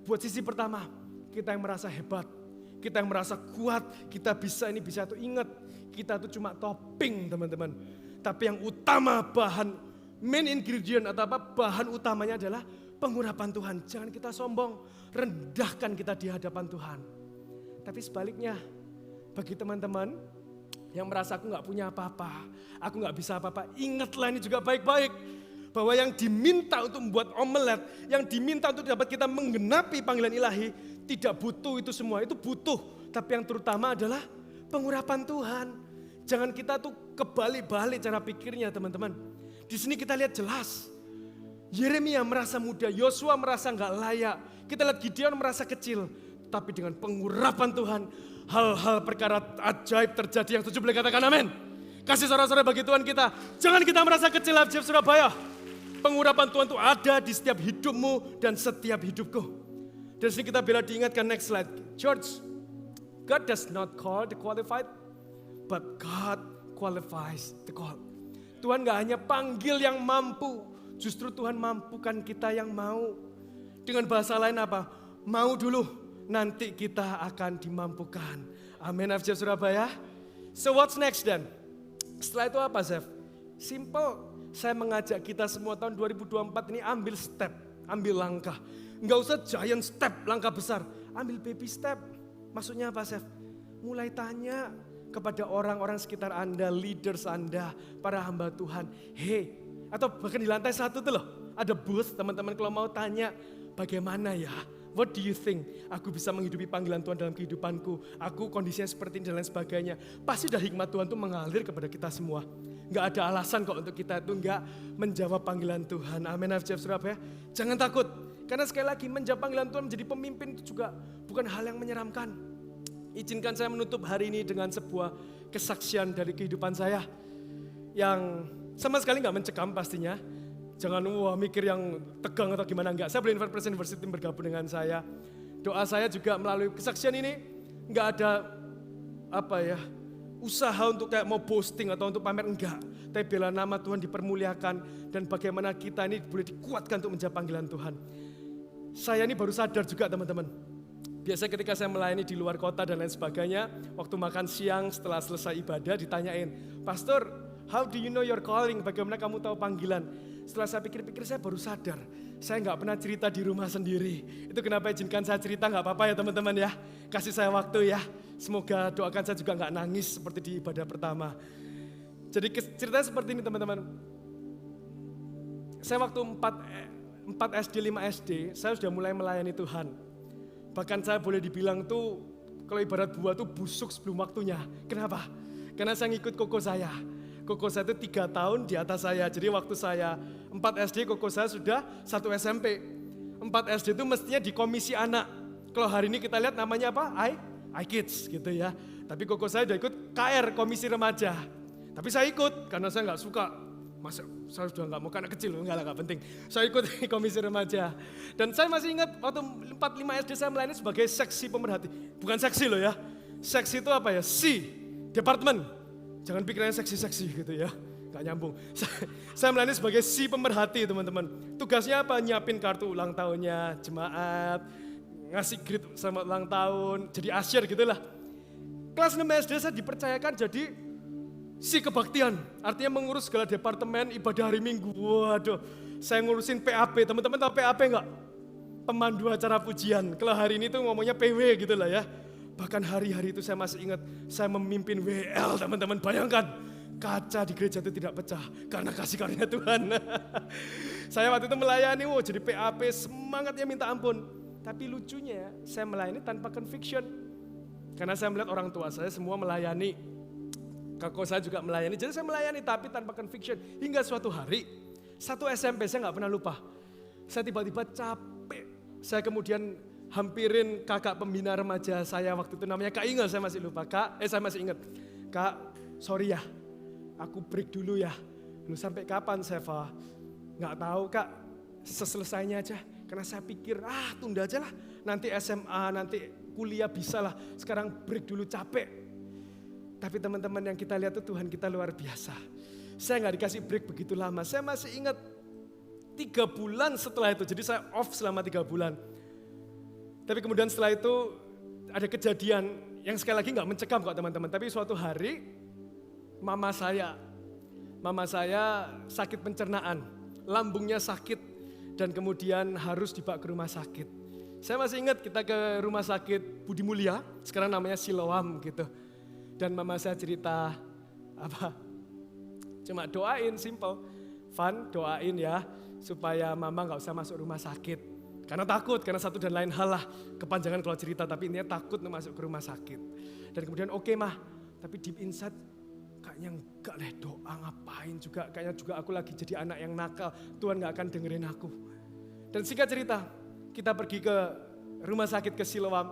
Buat sisi pertama, kita yang merasa hebat. Kita yang merasa kuat, kita bisa ini bisa itu. Ingat, kita itu cuma topping teman-teman. Tapi yang utama bahan, main ingredient atau apa, bahan utamanya adalah pengurapan Tuhan. Jangan kita sombong, rendahkan kita di hadapan Tuhan. Tapi sebaliknya, bagi teman-teman yang merasa aku gak punya apa-apa, aku gak bisa apa-apa, ingatlah ini juga baik-baik. Bahwa yang diminta untuk membuat omelet, yang diminta untuk dapat kita menggenapi panggilan ilahi, tidak butuh itu semua, itu butuh. Tapi yang terutama adalah pengurapan Tuhan. Jangan kita tuh kebalik-balik cara pikirnya teman-teman. Di sini kita lihat jelas. Yeremia merasa muda, Yosua merasa gak layak. Kita lihat Gideon merasa kecil. Tapi dengan pengurapan Tuhan, hal-hal perkara ajaib terjadi. Yang setuju boleh katakan amin. Kasih sorak-sorai bagi Tuhan kita. Jangan kita merasa kecil FJF Surabaya. Pengurapan Tuhan itu ada di setiap hidupmu dan setiap hidupku. Dan sini kita bila diingatkan next slide. Church, God does not call the qualified, but God qualifies the called. Tuhan gak hanya panggil yang mampu, justru Tuhan mampukan kita yang mau. Dengan bahasa lain apa? Mau dulu, nanti kita akan dimampukan. Amin FJF Surabaya. So what's next then? Setelah itu apa Zef? Simple. Saya mengajak kita semua tahun 2024 ini ambil step, ambil langkah. Enggak usah giant step, langkah besar. Ambil baby step. Maksudnya apa, Chef? Mulai tanya kepada orang-orang sekitar Anda, leaders Anda, para hamba Tuhan. Hey, atau bahkan di lantai 1 tuh loh, ada booth teman-teman kalau mau tanya, bagaimana ya? What do you think? Aku bisa menghidupi panggilan Tuhan dalam kehidupanku. Aku kondisinya seperti ini dan lain sebagainya. Pasti dari hikmat Tuhan itu mengalir kepada kita semua. Gak ada alasan kok untuk kita itu gak menjawab panggilan Tuhan. Amin. FCF Surabaya. Jangan takut. Karena sekali lagi menjawab panggilan Tuhan menjadi pemimpin itu juga bukan hal yang menyeramkan. Izinkan saya menutup hari ini dengan sebuah kesaksian dari kehidupan saya. Yang sama sekali gak mencekam pastinya. Jangan mikir yang tegang atau gimana, enggak. Saya boleh invite Presiden University bergabung dengan saya. Doa saya juga melalui kesaksian ini enggak ada usaha untuk kayak mau posting atau untuk pamer, enggak. Tapi bila nama Tuhan dipermuliakan dan bagaimana kita ini boleh dikuatkan untuk menjawab panggilan Tuhan. Saya ini baru sadar juga teman-teman. Biasanya ketika saya melayani di luar kota dan lain sebagainya, waktu makan siang setelah selesai ibadah ditanyain, Pastor, how do you know your calling? Bagaimana kamu tahu panggilan? Setelah saya pikir-pikir saya baru sadar, saya nggak pernah cerita di rumah sendiri. Itu kenapa izinkan saya cerita, nggak apa-apa ya teman-teman ya. Kasih saya waktu ya. Semoga doakan saya juga nggak nangis seperti di ibadah pertama. Jadi ceritanya seperti ini teman-teman. Saya waktu 4 SD, 5 SD, saya sudah mulai melayani Tuhan. Bahkan saya boleh dibilang tuh, kalau ibarat buah tuh busuk sebelum waktunya. Kenapa? Karena saya ngikut koko saya. Koko saya itu 3 tahun di atas saya. Jadi waktu saya 4 SD, koko saya sudah 1 SMP. 4 SD itu mestinya di komisi anak. Kalau hari ini kita lihat namanya apa? iKids gitu ya. Tapi koko saya udah ikut KR, komisi remaja. Tapi saya ikut karena saya nggak suka. Masa saya sudah nggak mau anak kecil, nggak penting. Saya ikut komisi remaja. Dan saya masih ingat waktu 4-5 SD saya melayani sebagai seksi pemerhati. Bukan seksi loh ya. Seksi itu apa ya? Departemen. Jangan pikirannya seksi-seksi gitu ya. Gak nyambung. Saya melayani sebagai pemerhati teman-teman. Tugasnya apa? Nyiapin kartu ulang tahunnya jemaat. Ngasih greet selamat ulang tahun. Jadi asyir gitu lah. Kelas 6 SD saya dipercayakan jadi kebaktian. Artinya mengurus segala departemen ibadah hari Minggu. Waduh. Saya ngurusin PAP. Teman-teman tahu PAP enggak? Pemandu acara pujian. Kalau hari ini tuh ngomongnya PW gitu lah ya. Bahkan hari-hari itu saya masih ingat, saya memimpin WL teman-teman, bayangkan. Kaca di gereja itu tidak pecah, karena kasih karunia Tuhan. Saya waktu itu melayani, jadi PAP semangatnya minta ampun. Tapi lucunya, saya melayani tanpa conviction. Karena saya melihat orang tua saya semua melayani. Kakak saya juga melayani, jadi saya melayani tapi tanpa conviction. Hingga suatu hari, 1 SMP saya nggak pernah lupa. Saya tiba-tiba capek, saya kemudian hampirin kakak pembina remaja saya waktu itu namanya Kak Inge, saya masih lupa. Saya masih ingat. Kak, sorry ya, aku break dulu ya. Lu sampai kapan, Seva? Nggak tahu Kak, selesainya aja. Karena saya pikir, tunda aja lah. Nanti SMA, nanti kuliah bisa lah. Sekarang break dulu, capek. Tapi teman-teman yang kita lihat itu Tuhan kita luar biasa. Saya nggak dikasih break begitu lama. Saya masih ingat 3 bulan setelah itu. Jadi saya off selama 3 bulan. Tapi kemudian setelah itu ada kejadian yang sekali lagi nggak mencekam kok teman-teman. Tapi suatu hari mama saya sakit pencernaan, lambungnya sakit dan kemudian harus dibawa ke rumah sakit. Saya masih ingat kita ke rumah sakit Budi Mulia, sekarang namanya Siloam gitu. Dan mama saya cerita cuma doain simple, Van doain ya supaya mama nggak usah masuk rumah sakit. Karena takut, karena satu dan lain hal lah. Kepanjangan kalau cerita, tapi intinya takut masuk ke rumah sakit. Dan kemudian oke mah, tapi deep inside kayaknya enggak deh, doa ngapain juga. Kayaknya juga aku lagi jadi anak yang nakal, Tuhan gak akan dengerin aku. Dan singkat cerita, kita pergi ke rumah sakit ke Siloam.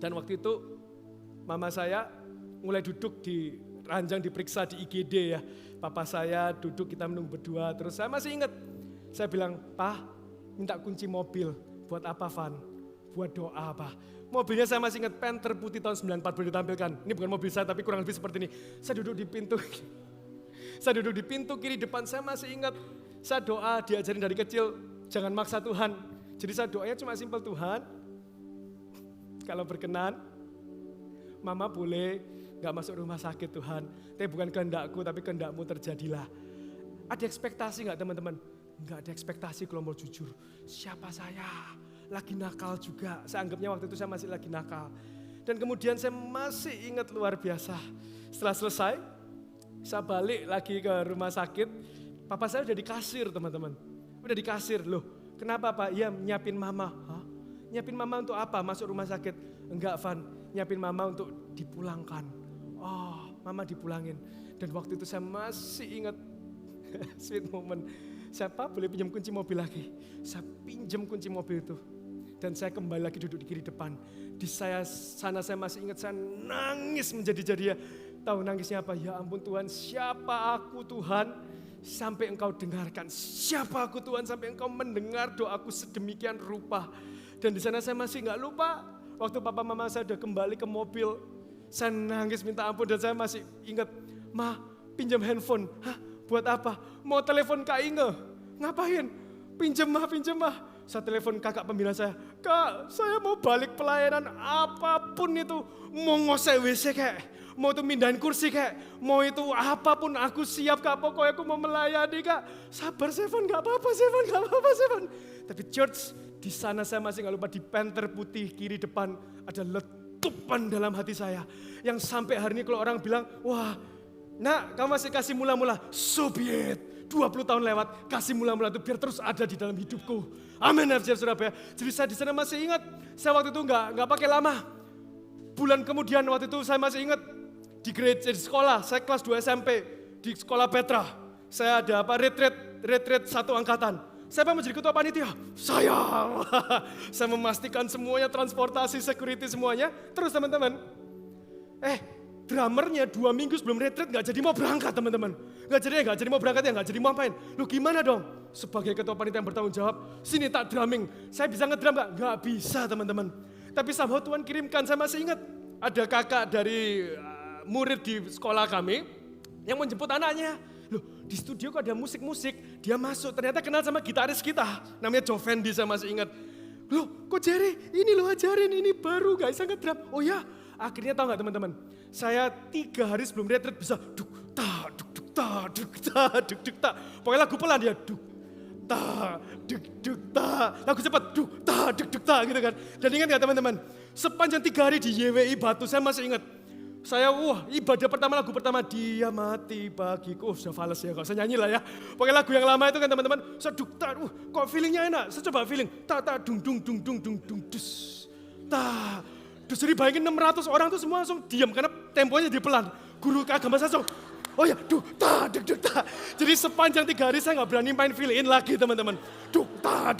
Dan waktu itu mama saya mulai duduk di ranjang diperiksa di IGD ya. Papa saya duduk, kita menunggu berdua. Terus saya masih ingat, saya bilang, Pak, minta kunci mobil, buat apa Van? Buat doa apa? Mobilnya saya masih ingat Panther putih tahun 94 boleh ditampilkan. Ini bukan mobil saya tapi kurang lebih seperti ini. Saya duduk di pintu, kiri depan saya masih ingat. Saya doa diajarin dari kecil, jangan maksa Tuhan. Jadi saya doanya cuma simpel, Tuhan, kalau berkenan, mama boleh gak masuk rumah sakit Tuhan. Tapi bukan kehendakku tapi kehendakmu terjadilah. Ada ekspektasi nggak teman-teman? Nggak ada ekspektasi kalau mau jujur. Siapa saya? Lagi nakal juga. Saya anggapnya waktu itu saya masih lagi nakal. Dan kemudian saya masih ingat luar biasa. Setelah selesai, saya balik lagi ke rumah sakit. Papa saya udah di kasir teman-teman. Udah di kasir loh. Kenapa Pak? Iya nyiapin mama. Hah? Nyiapin mama untuk apa? Masuk rumah sakit? Enggak Van, nyiapin mama untuk dipulangkan. Oh, mama dipulangin. Dan waktu itu saya masih ingat sweet moment. Siapa boleh pinjam kunci mobil lagi? Saya pinjam kunci mobil itu. Dan saya kembali lagi duduk di kiri depan. Di sana saya masih ingat saya nangis menjadi-jadi. Tahu nangisnya apa? Ya ampun Tuhan, siapa aku Tuhan? Sampai Engkau dengarkan. Siapa aku Tuhan? Sampai Engkau mendengar doaku sedemikian rupa. Dan di sana saya masih nggak lupa. Waktu papa mama saya udah kembali ke mobil. Saya nangis minta ampun dan saya masih ingat. Ma, pinjam handphone. Hah? Buat apa? Mau telepon Kak Inge. Ngapain? Pinjam mah. Saya telepon kakak pembina saya. Kak, saya mau balik pelayanan apapun itu. Mau ngosek WC kayak. Mau itu mindahin kursi kayak. Mau itu apapun aku siap Kak. Pokoknya aku mau melayani Kak. Sabar Seven, gak apa-apa Seven. Tapi church, di sana saya masih gak lupa di penter putih kiri depan. Ada letupan dalam hati saya. Yang sampai hari ini kalau orang bilang, wah nak kamu masih kasih mula-mula. So be it. 20 tahun lewat, kasih mula-mula itu biar terus ada di dalam hidupku. Amin FCF Surabaya. Jadi saya di sana masih ingat, saya waktu itu nggak pakai lama. Bulan kemudian waktu itu saya masih ingat di sekolah, saya kelas 2 SMP di sekolah Petra. Saya ada retreat satu angkatan. Siapa yang mau jadi ketua panitia? Saya. Saya memastikan semuanya, transportasi, security semuanya. Terus teman-teman, drummernya 2 minggu sebelum retreat gak jadi mau berangkat teman-teman. Gak jadi mau berangkat ya, gak jadi mau main. Lu gimana dong? Sebagai ketua panitia yang bertanggung jawab, sini tak drumming. Saya bisa ngedrum gak? Gak bisa teman-teman. Tapi somehow Tuhan kirimkan, saya masih ingat. Ada kakak dari murid di sekolah kami, yang mau jemput anaknya. Loh di studio kok ada musik-musik, dia masuk. Ternyata kenal sama gitaris kita, namanya Jovendi saya masih ingat. Loh kok Jerry, ini lo ajarin, ini baru gak bisa ngedrum. Oh ya, akhirnya tahu gak teman-teman? Saya 3 hari sebelum retreat bisa duk ta. Pokoknya lagu pelan dia duk ta. Lagu cepat duk ta gitu kan. Dan ingat gak teman-teman? Sepanjang 3 hari di YWI Batu saya masih ingat. Saya ibadah pertama, lagu pertama Dia Mati Bagiku. Sudah fales ya, gak usah nyanyi lah ya. Pokoknya lagu yang lama itu kan teman-teman. Saya duk ta, kok feelingnya enak. Saya coba feeling ta dung dus ta. Terus jadi bayangin 600 orang tuh semua langsung diam karena temponya di pelan. Guru agama saya langsung, oh ya, duk ta. Jadi sepanjang 3 hari saya gak berani main fill in lagi teman-teman. Duk ta.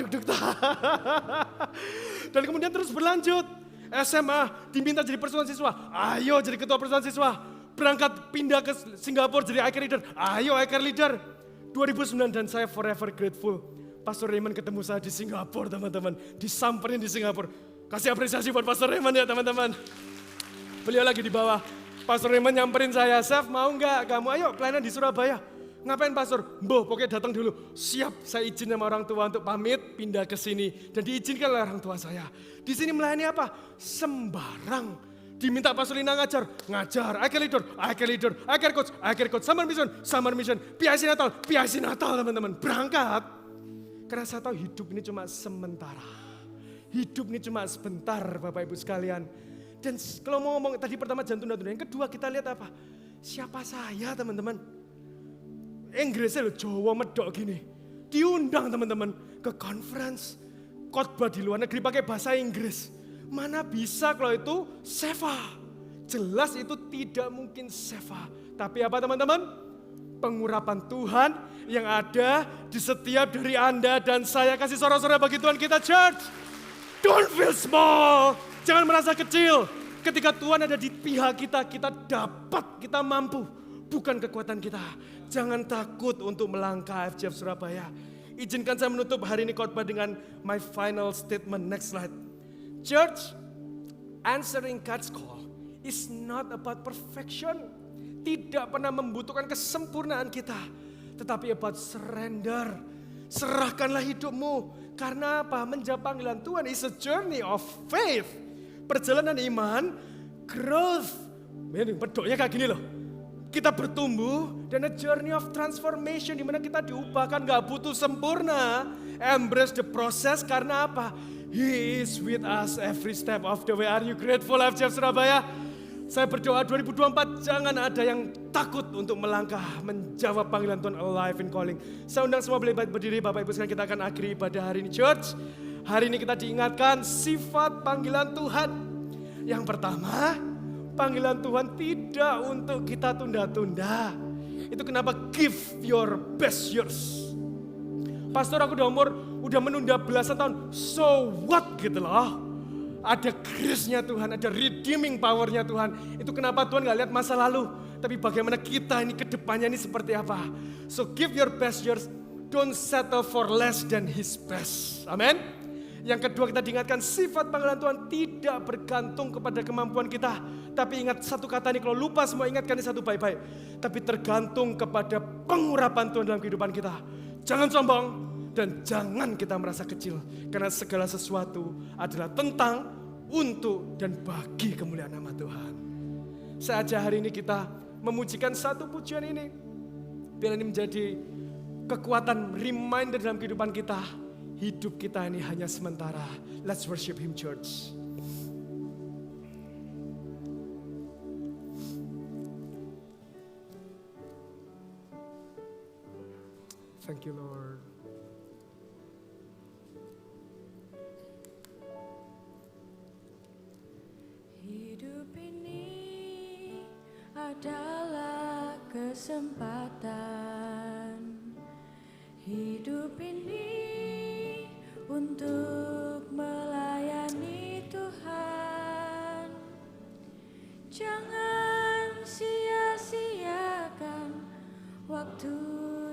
Dan kemudian terus berlanjut. SMA diminta jadi persatuan siswa. Ayo jadi ketua persatuan siswa. Berangkat pindah ke Singapura jadi ICAR leader. Ayo ICAR leader. 2009 dan saya forever grateful. Pastor Raymond ketemu saya di Singapura teman-teman. Disamperin di Singapura. Kasih apresiasi buat Pastor Raymond ya teman-teman. Beliau lagi di bawah. Pastor Raymond nyamperin saya, Chef mau nggak kamu ayo pelayanan di Surabaya. Ngapain Pastor? Mbah pokoknya datang dulu. Siap, saya izin sama orang tua untuk pamit pindah ke sini. Dan diizinkan oleh orang tua saya. Di sini melayani apa? Sembarang. Diminta Pastor Lina ngajar. ICAR leader, ICAR coach, summer mission, PIC Natal teman-teman. Berangkat. Karena saya tahu hidup ini cuma sementara. Hidup ini cuma sebentar Bapak Ibu sekalian. Dan kalau mau ngomong tadi pertama jangan tunda-tunda. Yang kedua kita lihat apa? Siapa saya teman-teman? Inggrisnya loh Jawa medok gini. Diundang teman-teman ke conference. Khotbah di luar negeri pakai bahasa Inggris. Mana bisa kalau itu Seva. Jelas itu tidak mungkin Seva. Tapi apa teman-teman? Pengurapan Tuhan yang ada di setiap dari Anda dan saya. Kasih sorak-sorak bagi Tuhan kita church. Don't feel small. Jangan merasa kecil. Ketika Tuhan ada di pihak kita, kita dapat, kita mampu. Bukan kekuatan kita. Jangan takut untuk melangkah FCF Surabaya. Izinkan saya menutup hari ini khotbah dengan my final statement. Next slide. Church, answering God's call is not about perfection. Tidak pernah membutuhkan kesempurnaan kita. Tetapi about surrender. Serahkanlah hidupmu. Karena apa? Menjawab panggilan Tuhan is a journey of faith. Perjalanan iman, growth. Bedoknya kayak gini loh. kita bertumbuh dan a journey of transformation di mana kita diubahkan, gak butuh sempurna. Embrace the process karena apa? He is with us every step of the way. Are you grateful, FCF Surabaya? Saya berdoa 2024 jangan ada yang takut untuk melangkah menjawab panggilan Tuhan alive in calling. Saya undang semua boleh berdiri, Bapak Ibu sekalian, kita akan akhiri ibadah hari ini church. Hari ini kita diingatkan sifat panggilan Tuhan. Yang pertama, panggilan Tuhan tidak untuk kita tunda-tunda. Itu kenapa give your best years. Pastor, aku udah menunda belasan tahun. So what gitu loh. Ada grace-nya Tuhan, ada redeeming power-nya Tuhan. Itu kenapa Tuhan gak lihat masa lalu. Tapi bagaimana kita ini ke depannya ini seperti apa. So give your best years. Don't settle for less than his best. Amin. Yang kedua kita diingatkan sifat panggilan Tuhan tidak bergantung kepada kemampuan kita. Tapi ingat satu kata ini, kalau lupa semua ingatkan ini satu baik-baik. Tapi tergantung kepada pengurapan Tuhan dalam kehidupan kita. Jangan sombong dan jangan kita merasa kecil. Karena segala sesuatu adalah tentang, untuk, dan bagi kemuliaan nama Tuhan. Saja hari ini kita memujikan satu pujian ini. Biar ini menjadi kekuatan reminder dalam kehidupan kita. Hidup kita ini hanya sementara. Let's worship him, church. Thank you, Lord. Hidup ini adalah kesempatan. Hidup ini untuk melayani Tuhan. Jangan sia-siakan waktu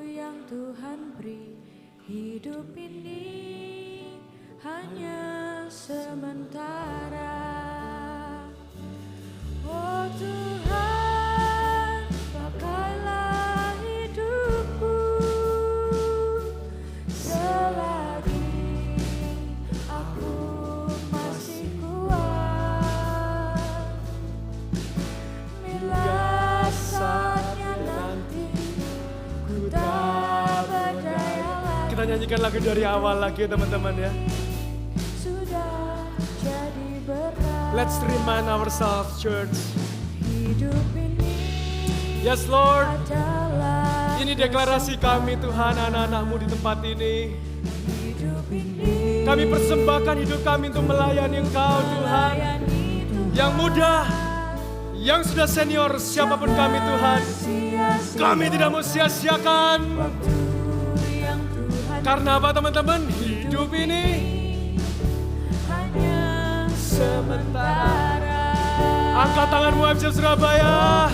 yang Tuhan beri. Hidup ini hanya sementara. Oh Tuhan, pakailah hidupku selagi aku masih kuat. Bila saatnya nanti ku tak berdaya lagi. Kita nyanyikan lagu dari awal lagi teman-teman ya. Sudah jadi berat. Let's remind ourselves, church. Hidup ini Yes, Lord. adalah Ini deklarasi kami Tuhan, anak-anak-Mu di tempat ini. hidup ini. Kami persembahkan hidup kami untuk melayani Engkau Tuhan. Melayani Tuhan. Yang muda, yang sudah senior, siapapun kami Tuhan. Sia-sia Kami tidak mau sia-siakan. waktu yang Tuhan Karena apa teman-teman? Hidup ini hanya sementara. angkat tanganmu FCF Surabaya.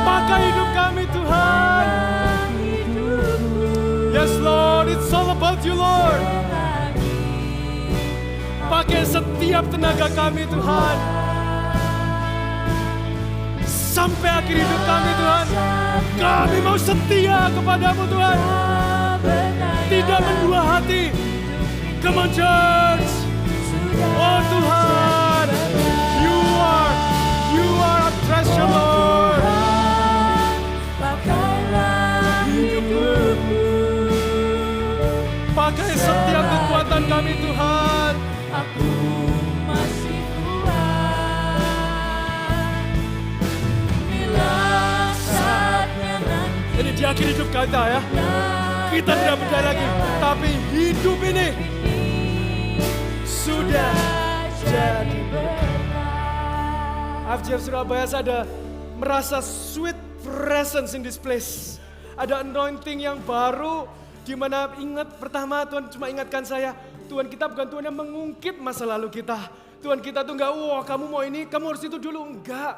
Pakai hidup kami Tuhan. Yes Lord, it's all about you Lord. Pakai setiap tenaga kami Tuhan. Sampai akhir hidup kami Tuhan. Kami mau setia kepadamu Tuhan. Tidak mendua hati. Come on church. Oh Tuhan. You are a treasure Lord. Pakailah hidupku. Pakai setiap kekuatan kami Tuhan. Aku masih kuat. Bila saatnya nanti Ini di akhir hidup kita ya. Kita tidak berdaya lagi. Tapi hidup ini sudah jadi FCF Surabaya. Saya ada merasa sweet presence in this place. Ada anointing yang baru. Di mana ingat pertama Tuhan cuma ingatkan saya. Tuhan kita bukan Tuhan yang mengungkit masa lalu kita. Tuhan kita tuh enggak, wah kamu mau ini, kamu harus itu dulu. Enggak.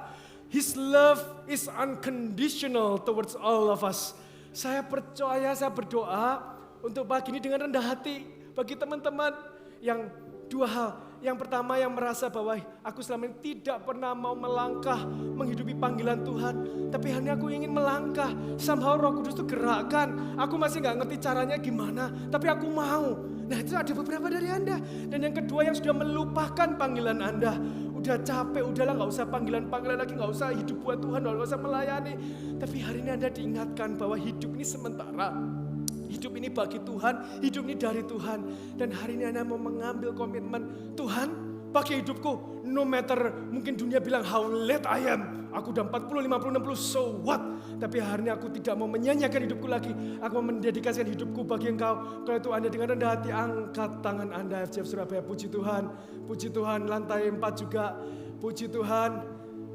His love is unconditional towards all of us. Saya percaya, saya berdoa untuk pagi ini dengan rendah hati. Bagi teman-teman yang dua hal. Yang pertama yang merasa bahwa aku selama ini tidak pernah mau melangkah menghidupi panggilan Tuhan. Tapi hanya aku ingin melangkah. Somehow Roh Kudus itu gerakkan. Aku masih gak ngerti caranya gimana. Tapi aku mau. Nah itu ada beberapa dari Anda. Dan yang kedua yang sudah melupakan panggilan Anda. udah capek, udahlah nggak usah panggilan-panggilan lagi, nggak usah hidup buat Tuhan, nggak usah melayani. Tapi hari ini Anda diingatkan bahwa hidup ini sementara. Hidup ini bagi Tuhan, hidup ini dari Tuhan. Dan hari ini Anda mau mengambil komitmen, Tuhan pakai hidupku. No matter mungkin dunia bilang how late I am. Aku udah 40, 50, 60, so what? Tapi hari ini aku tidak mau menyanyiakan hidupku lagi. Aku mau mendedikasikan hidupku bagi Engkau. Kalau itu Anda dengan rendah hati, angkat tangan Anda FCF Surabaya. Puji Tuhan, puji Tuhan. Lantai 4 juga, puji Tuhan.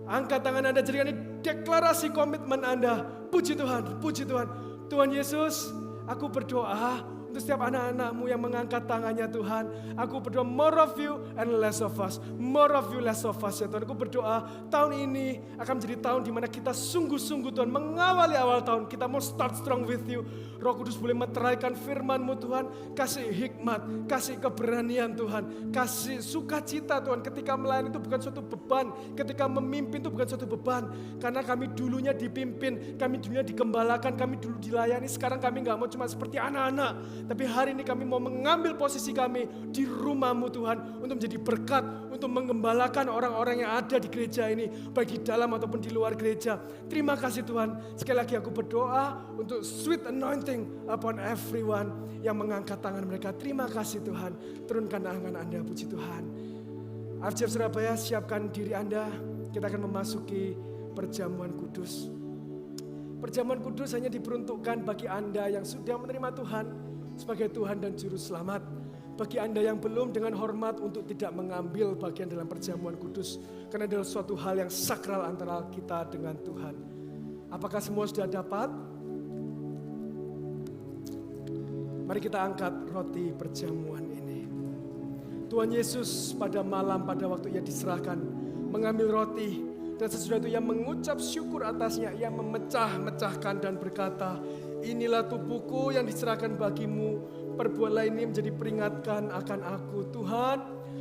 Angkat tangan Anda, jadikan ini deklarasi komitmen Anda. Puji Tuhan, puji Tuhan. Tuhan Yesus, aku berdoa untuk setiap anak-anak-Mu yang mengangkat tangannya Tuhan. Aku berdoa more of you and less of us. More of you, less of us ya Tuhan. Aku berdoa tahun ini akan menjadi tahun di mana kita sungguh-sungguh Tuhan mengawali awal tahun. Kita mau start strong with you. Roh Kudus boleh meteraikan firman-Mu Tuhan. Kasih hikmat, kasih keberanian Tuhan. Kasih sukacita Tuhan. Ketika melayani itu bukan suatu beban. Ketika memimpin itu bukan suatu beban. Karena kami dulunya dipimpin. Kami dulunya digembalakan. Kami dulu dilayani. Sekarang kami gak mau cuma seperti anak-anak. Tapi hari ini kami mau mengambil posisi kami di rumah-Mu Tuhan. Untuk menjadi berkat, untuk menggembalakan orang-orang yang ada di gereja ini. Baik di dalam ataupun di luar gereja. Terima kasih Tuhan. Sekali lagi aku berdoa untuk sweet anointing upon everyone yang mengangkat tangan mereka. Terima kasih Tuhan. Turunkan tangan Anda, puji Tuhan. FCF Surabaya, siapkan diri Anda. Kita akan memasuki perjamuan kudus. Perjamuan kudus hanya diperuntukkan bagi Anda yang sudah menerima Tuhan sebagai Tuhan dan Juru Selamat. Bagi Anda yang belum, dengan hormat untuk tidak mengambil bagian dalam perjamuan kudus. Karena adalah suatu hal yang sakral antara kita dengan Tuhan. Apakah semua sudah dapat? Mari kita angkat roti perjamuan ini. Tuhan Yesus pada malam, pada waktu Ia diserahkan, mengambil roti. Dan sesudah itu Ia mengucap syukur atasnya. Ia memecah-mecahkan dan berkata, inilah tubuhku yang diserahkan bagimu. Perbuatlah ini menjadi peringatkan akan aku. Tuhan,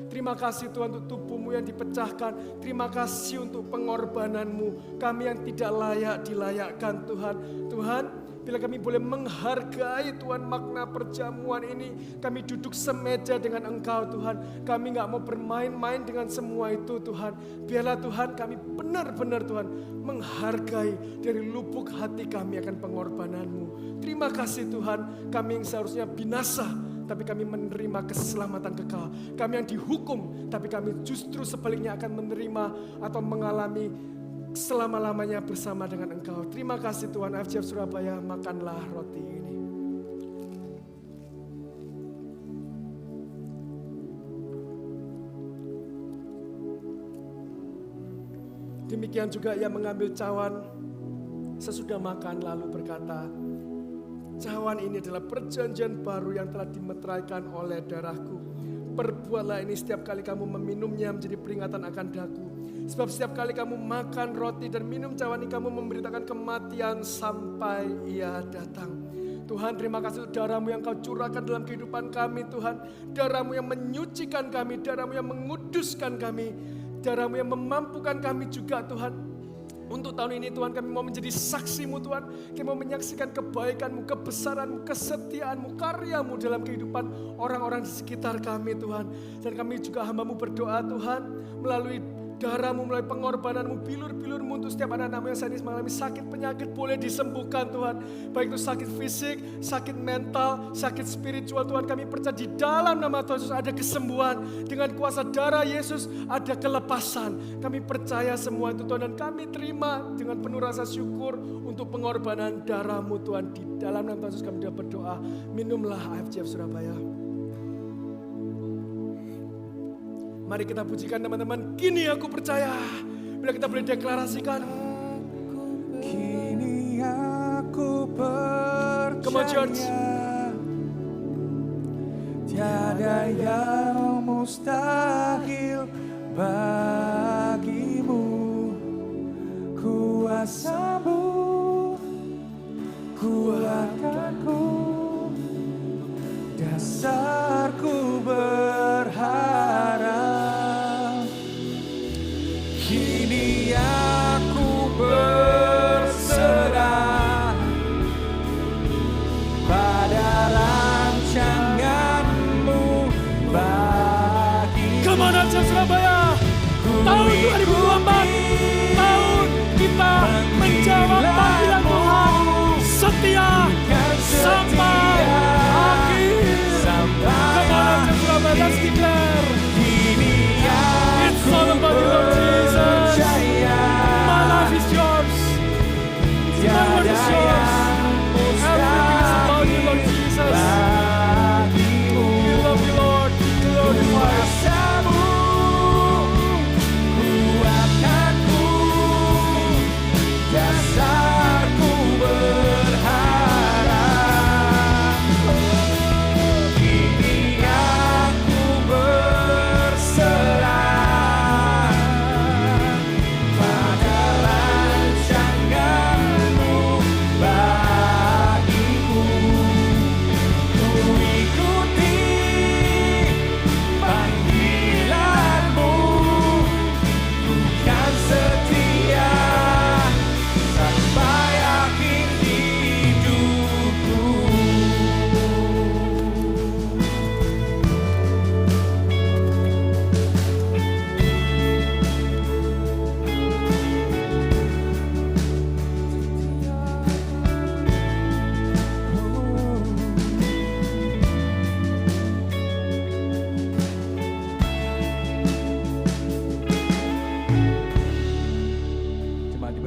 terima kasih Tuhan untuk tubuhmu yang dipecahkan. Terima kasih untuk pengorbananmu. Kami yang tidak layak dilayakkan Tuhan. Tuhan, bila kami boleh menghargai Tuhan makna perjamuan ini. Kami duduk semeja dengan Engkau Tuhan. Kami gak mau bermain-main dengan semua itu Tuhan. Biarlah Tuhan kami benar-benar Tuhan menghargai dari lubuk hati kami akan pengorbananmu. Terima kasih Tuhan, kami yang seharusnya binasa, tapi kami menerima keselamatan kekal. Kami yang dihukum, tapi kami justru sebaliknya akan menerima atau mengalami selama-lamanya bersama dengan Engkau. Terima kasih Tuhan. FCF Surabaya, makanlah roti ini. Demikian juga Ia mengambil cawan sesudah makan lalu berkata, cawan ini adalah perjanjian baru yang telah dimeteraikan oleh darahku. Perbuatlah ini setiap kali kamu meminumnya menjadi peringatan akan daku. Sebab setiap kali kamu makan roti dan minum cawan ini, kamu memberitakan kematian sampai Ia datang. Tuhan, terima kasih untuk darah-Mu yang Kau curahkan dalam kehidupan kami Tuhan. Darah-Mu yang menyucikan kami, darah-Mu yang menguduskan kami, darah-Mu yang memampukan kami juga Tuhan. Untuk tahun ini Tuhan, kami mau menjadi saksi-Mu Tuhan. Kami mau menyaksikan kebaikan-Mu, kebesaran-Mu, kesetiaan-Mu, karya-Mu dalam kehidupan orang-orang di sekitar kami Tuhan. Dan kami juga hamba-Mu berdoa Tuhan, melalui darah-Mu, melalui pengorbanan-Mu, bilur-bilur-Mu untuk setiap anak-anak-Mu yang saat ini mengalami sakit penyakit boleh disembuhkan Tuhan. Baik itu sakit fisik, sakit mental, sakit spiritual Tuhan, kami percaya di dalam nama Tuhan Yesus ada kesembuhan. Dengan kuasa darah Yesus ada kelepasan. Kami percaya semua itu Tuhan, dan kami terima dengan penuh rasa syukur untuk pengorbanan darah-Mu Tuhan. Di dalam nama Tuhan Yesus kami sudah berdoa. Minumlah FCF Surabaya. Mari kita pujikan teman-teman. Kini aku percaya. Bila kita boleh deklarasikan. Kini aku percaya. Come on church. Tiada yang mustahil bagimu. Kuasa-Mu kuatkanku. Dasarku berharap. Kini aku berserah pada rancangan-Mu bagi. Come on FCF Surabaya. Tahun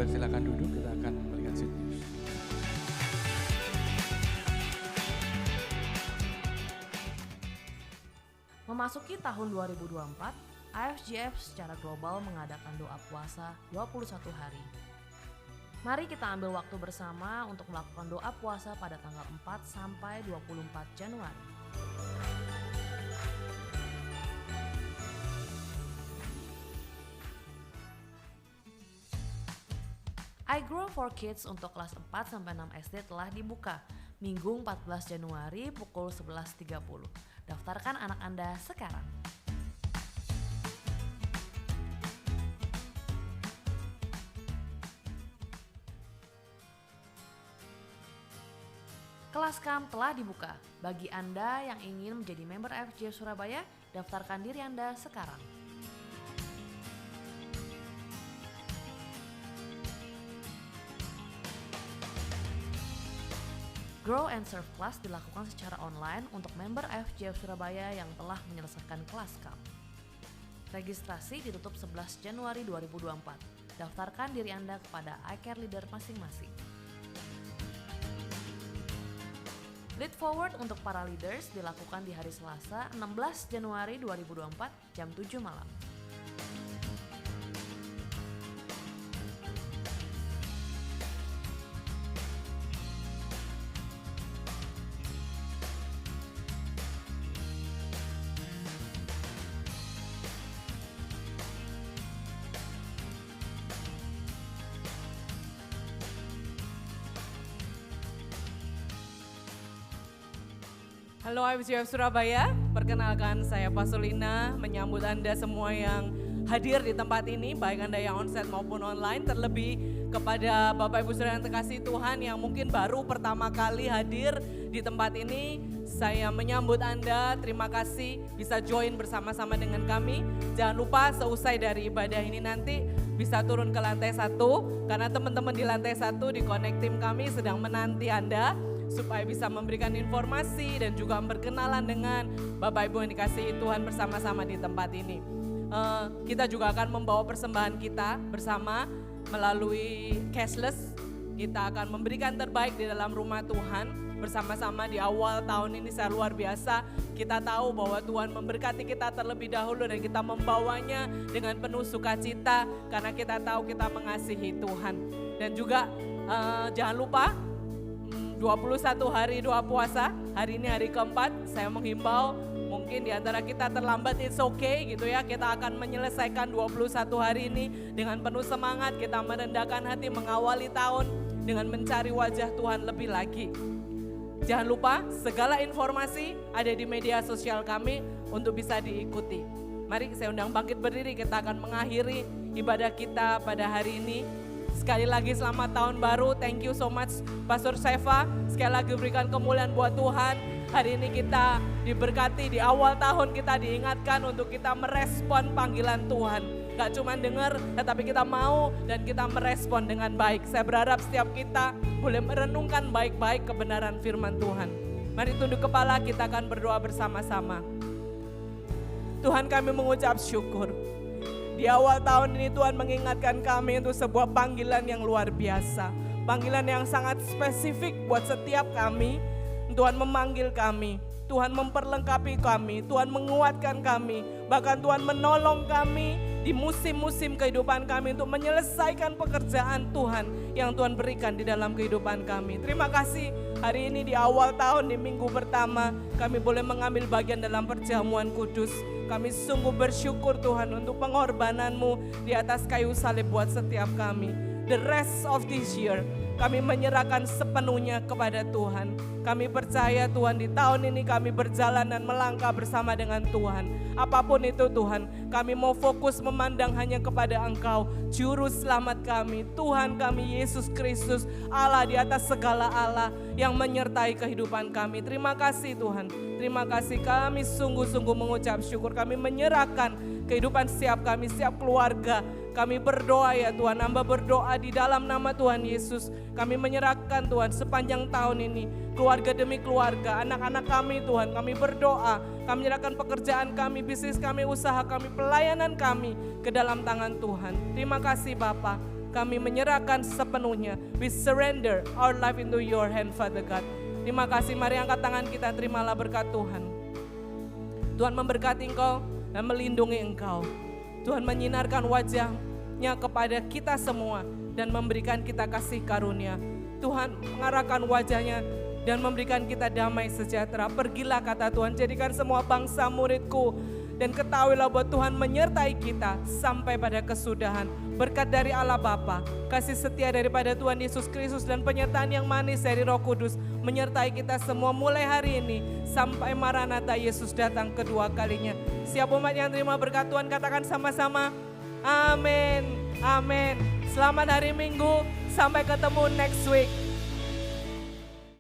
boleh silakan duduk, kita akan melihat Seed News. Memasuki tahun 2024, AFGF secara global mengadakan doa puasa 21 hari. Mari kita ambil waktu bersama untuk melakukan doa puasa pada tanggal 4 sampai 24 Januari. iGrow for Kids untuk kelas 4 sampai 6 SD telah dibuka Minggu 14 Januari pukul 11.30. Daftarkan anak Anda sekarang. Kelas KAM telah dibuka. Bagi Anda yang ingin menjadi member AFGF Surabaya, daftarkan diri Anda sekarang. Grow and Serve Class dilakukan secara online untuk member AFGF Surabaya yang telah menyelesaikan kelas KAM. Registrasi ditutup 11 Januari 2024. Daftarkan diri Anda kepada iCare Leader masing-masing. Lead Forward untuk para leaders dilakukan di hari Selasa 16 Januari 2024 jam 7 malam. Halo AFGF Surabaya, perkenalkan saya Pasulina, menyambut Anda semua yang hadir di tempat ini, baik Anda yang onsite maupun online, terlebih kepada Bapak Ibu Saudara yang terkasih Tuhan yang mungkin baru pertama kali hadir di tempat ini. Saya menyambut Anda, terima kasih bisa join bersama-sama dengan kami. Jangan lupa seusai dari ibadah ini nanti bisa turun ke lantai 1, karena teman-teman di lantai 1 di Connect Team kami sedang menanti Anda supaya bisa memberikan informasi dan juga berkenalan dengan Bapak Ibu yang dikasihi Tuhan bersama-sama di tempat ini. Kita juga akan membawa persembahan kita bersama melalui cashless. Kita akan memberikan terbaik di dalam rumah Tuhan bersama-sama di awal tahun ini. Saya luar biasa, kita tahu bahwa Tuhan memberkati kita terlebih dahulu dan kita membawanya dengan penuh sukacita karena kita tahu kita mengasihi Tuhan. Dan juga jangan lupa 21 hari doa puasa, hari ini hari keempat. Saya menghimbau mungkin di antara kita terlambat, it's okay gitu ya. Kita akan menyelesaikan 21 hari ini dengan penuh semangat. Kita merendahkan hati mengawali tahun dengan mencari wajah Tuhan lebih lagi. Jangan lupa segala informasi ada di media sosial kami untuk bisa diikuti. Mari saya undang bangkit berdiri, kita akan mengakhiri ibadah kita pada hari ini. Sekali lagi selamat tahun baru, thank you so much Pastor Seva. Sekali lagi berikan kemuliaan buat Tuhan. Hari ini kita diberkati, di awal tahun kita diingatkan untuk kita merespon panggilan Tuhan. Gak cuma dengar, tetapi kita mau dan kita merespon dengan baik. Saya berharap setiap kita boleh merenungkan baik-baik kebenaran firman Tuhan. Mari tunduk kepala, kita akan berdoa bersama-sama. Tuhan, kami mengucap syukur. Di awal tahun ini Tuhan mengingatkan kami untuk sebuah panggilan yang luar biasa. Panggilan yang sangat spesifik buat setiap kami. Tuhan memanggil kami, Tuhan memperlengkapi kami, Tuhan menguatkan kami. Bahkan Tuhan menolong kami di musim-musim kehidupan kami untuk menyelesaikan pekerjaan Tuhan yang Tuhan berikan di dalam kehidupan kami. Terima kasih hari ini di awal tahun, di minggu pertama kami boleh mengambil bagian dalam perjamuan kudus. Kami sungguh bersyukur Tuhan untuk pengorbanan-Mu di atas kayu salib buat setiap kami. The rest of this year kami menyerahkan sepenuhnya kepada Tuhan. Kami percaya Tuhan di tahun ini kami berjalan dan melangkah bersama dengan Tuhan. Apapun itu Tuhan, kami mau fokus memandang hanya kepada Engkau, Juru Selamat kami, Tuhan kami Yesus Kristus, Allah di atas segala Allah yang menyertai kehidupan kami. Terima kasih Tuhan, terima kasih, kami sungguh-sungguh mengucap syukur. Kami menyerahkan kehidupan setiap kami, setiap keluarga. Kami berdoa ya Tuhan, hamba berdoa di dalam nama Tuhan Yesus. Kami menyerahkan Tuhan sepanjang tahun ini, keluarga demi keluarga, anak-anak kami Tuhan. Kami berdoa, kami menyerahkan pekerjaan kami, bisnis kami, usaha kami, pelayanan kami ke dalam tangan Tuhan. Terima kasih Bapa, kami menyerahkan sepenuhnya. We surrender our life into your hand, Father God. Terima kasih, mari angkat tangan kita, terimalah berkat Tuhan. Tuhan memberkati engkau dan melindungi engkau. Tuhan menyinarkan wajah-Nya kepada kita semua dan memberikan kita kasih karunia. Tuhan mengarahkan wajah-Nya dan memberikan kita damai sejahtera. Pergilah, kata Tuhan, jadikan semua bangsa muridku. Dan ketahuilah bahwa Tuhan menyertai kita sampai pada kesudahan. Berkat dari Allah Bapa, kasih setia daripada Tuhan Yesus Kristus dan penyertaan yang manis dari Roh Kudus menyertai kita semua mulai hari ini sampai Maranatha Yesus datang kedua kalinya. Siapa umat yang terima berkat Tuhan katakan sama-sama, amin, amin. Selamat hari Minggu, sampai ketemu next week.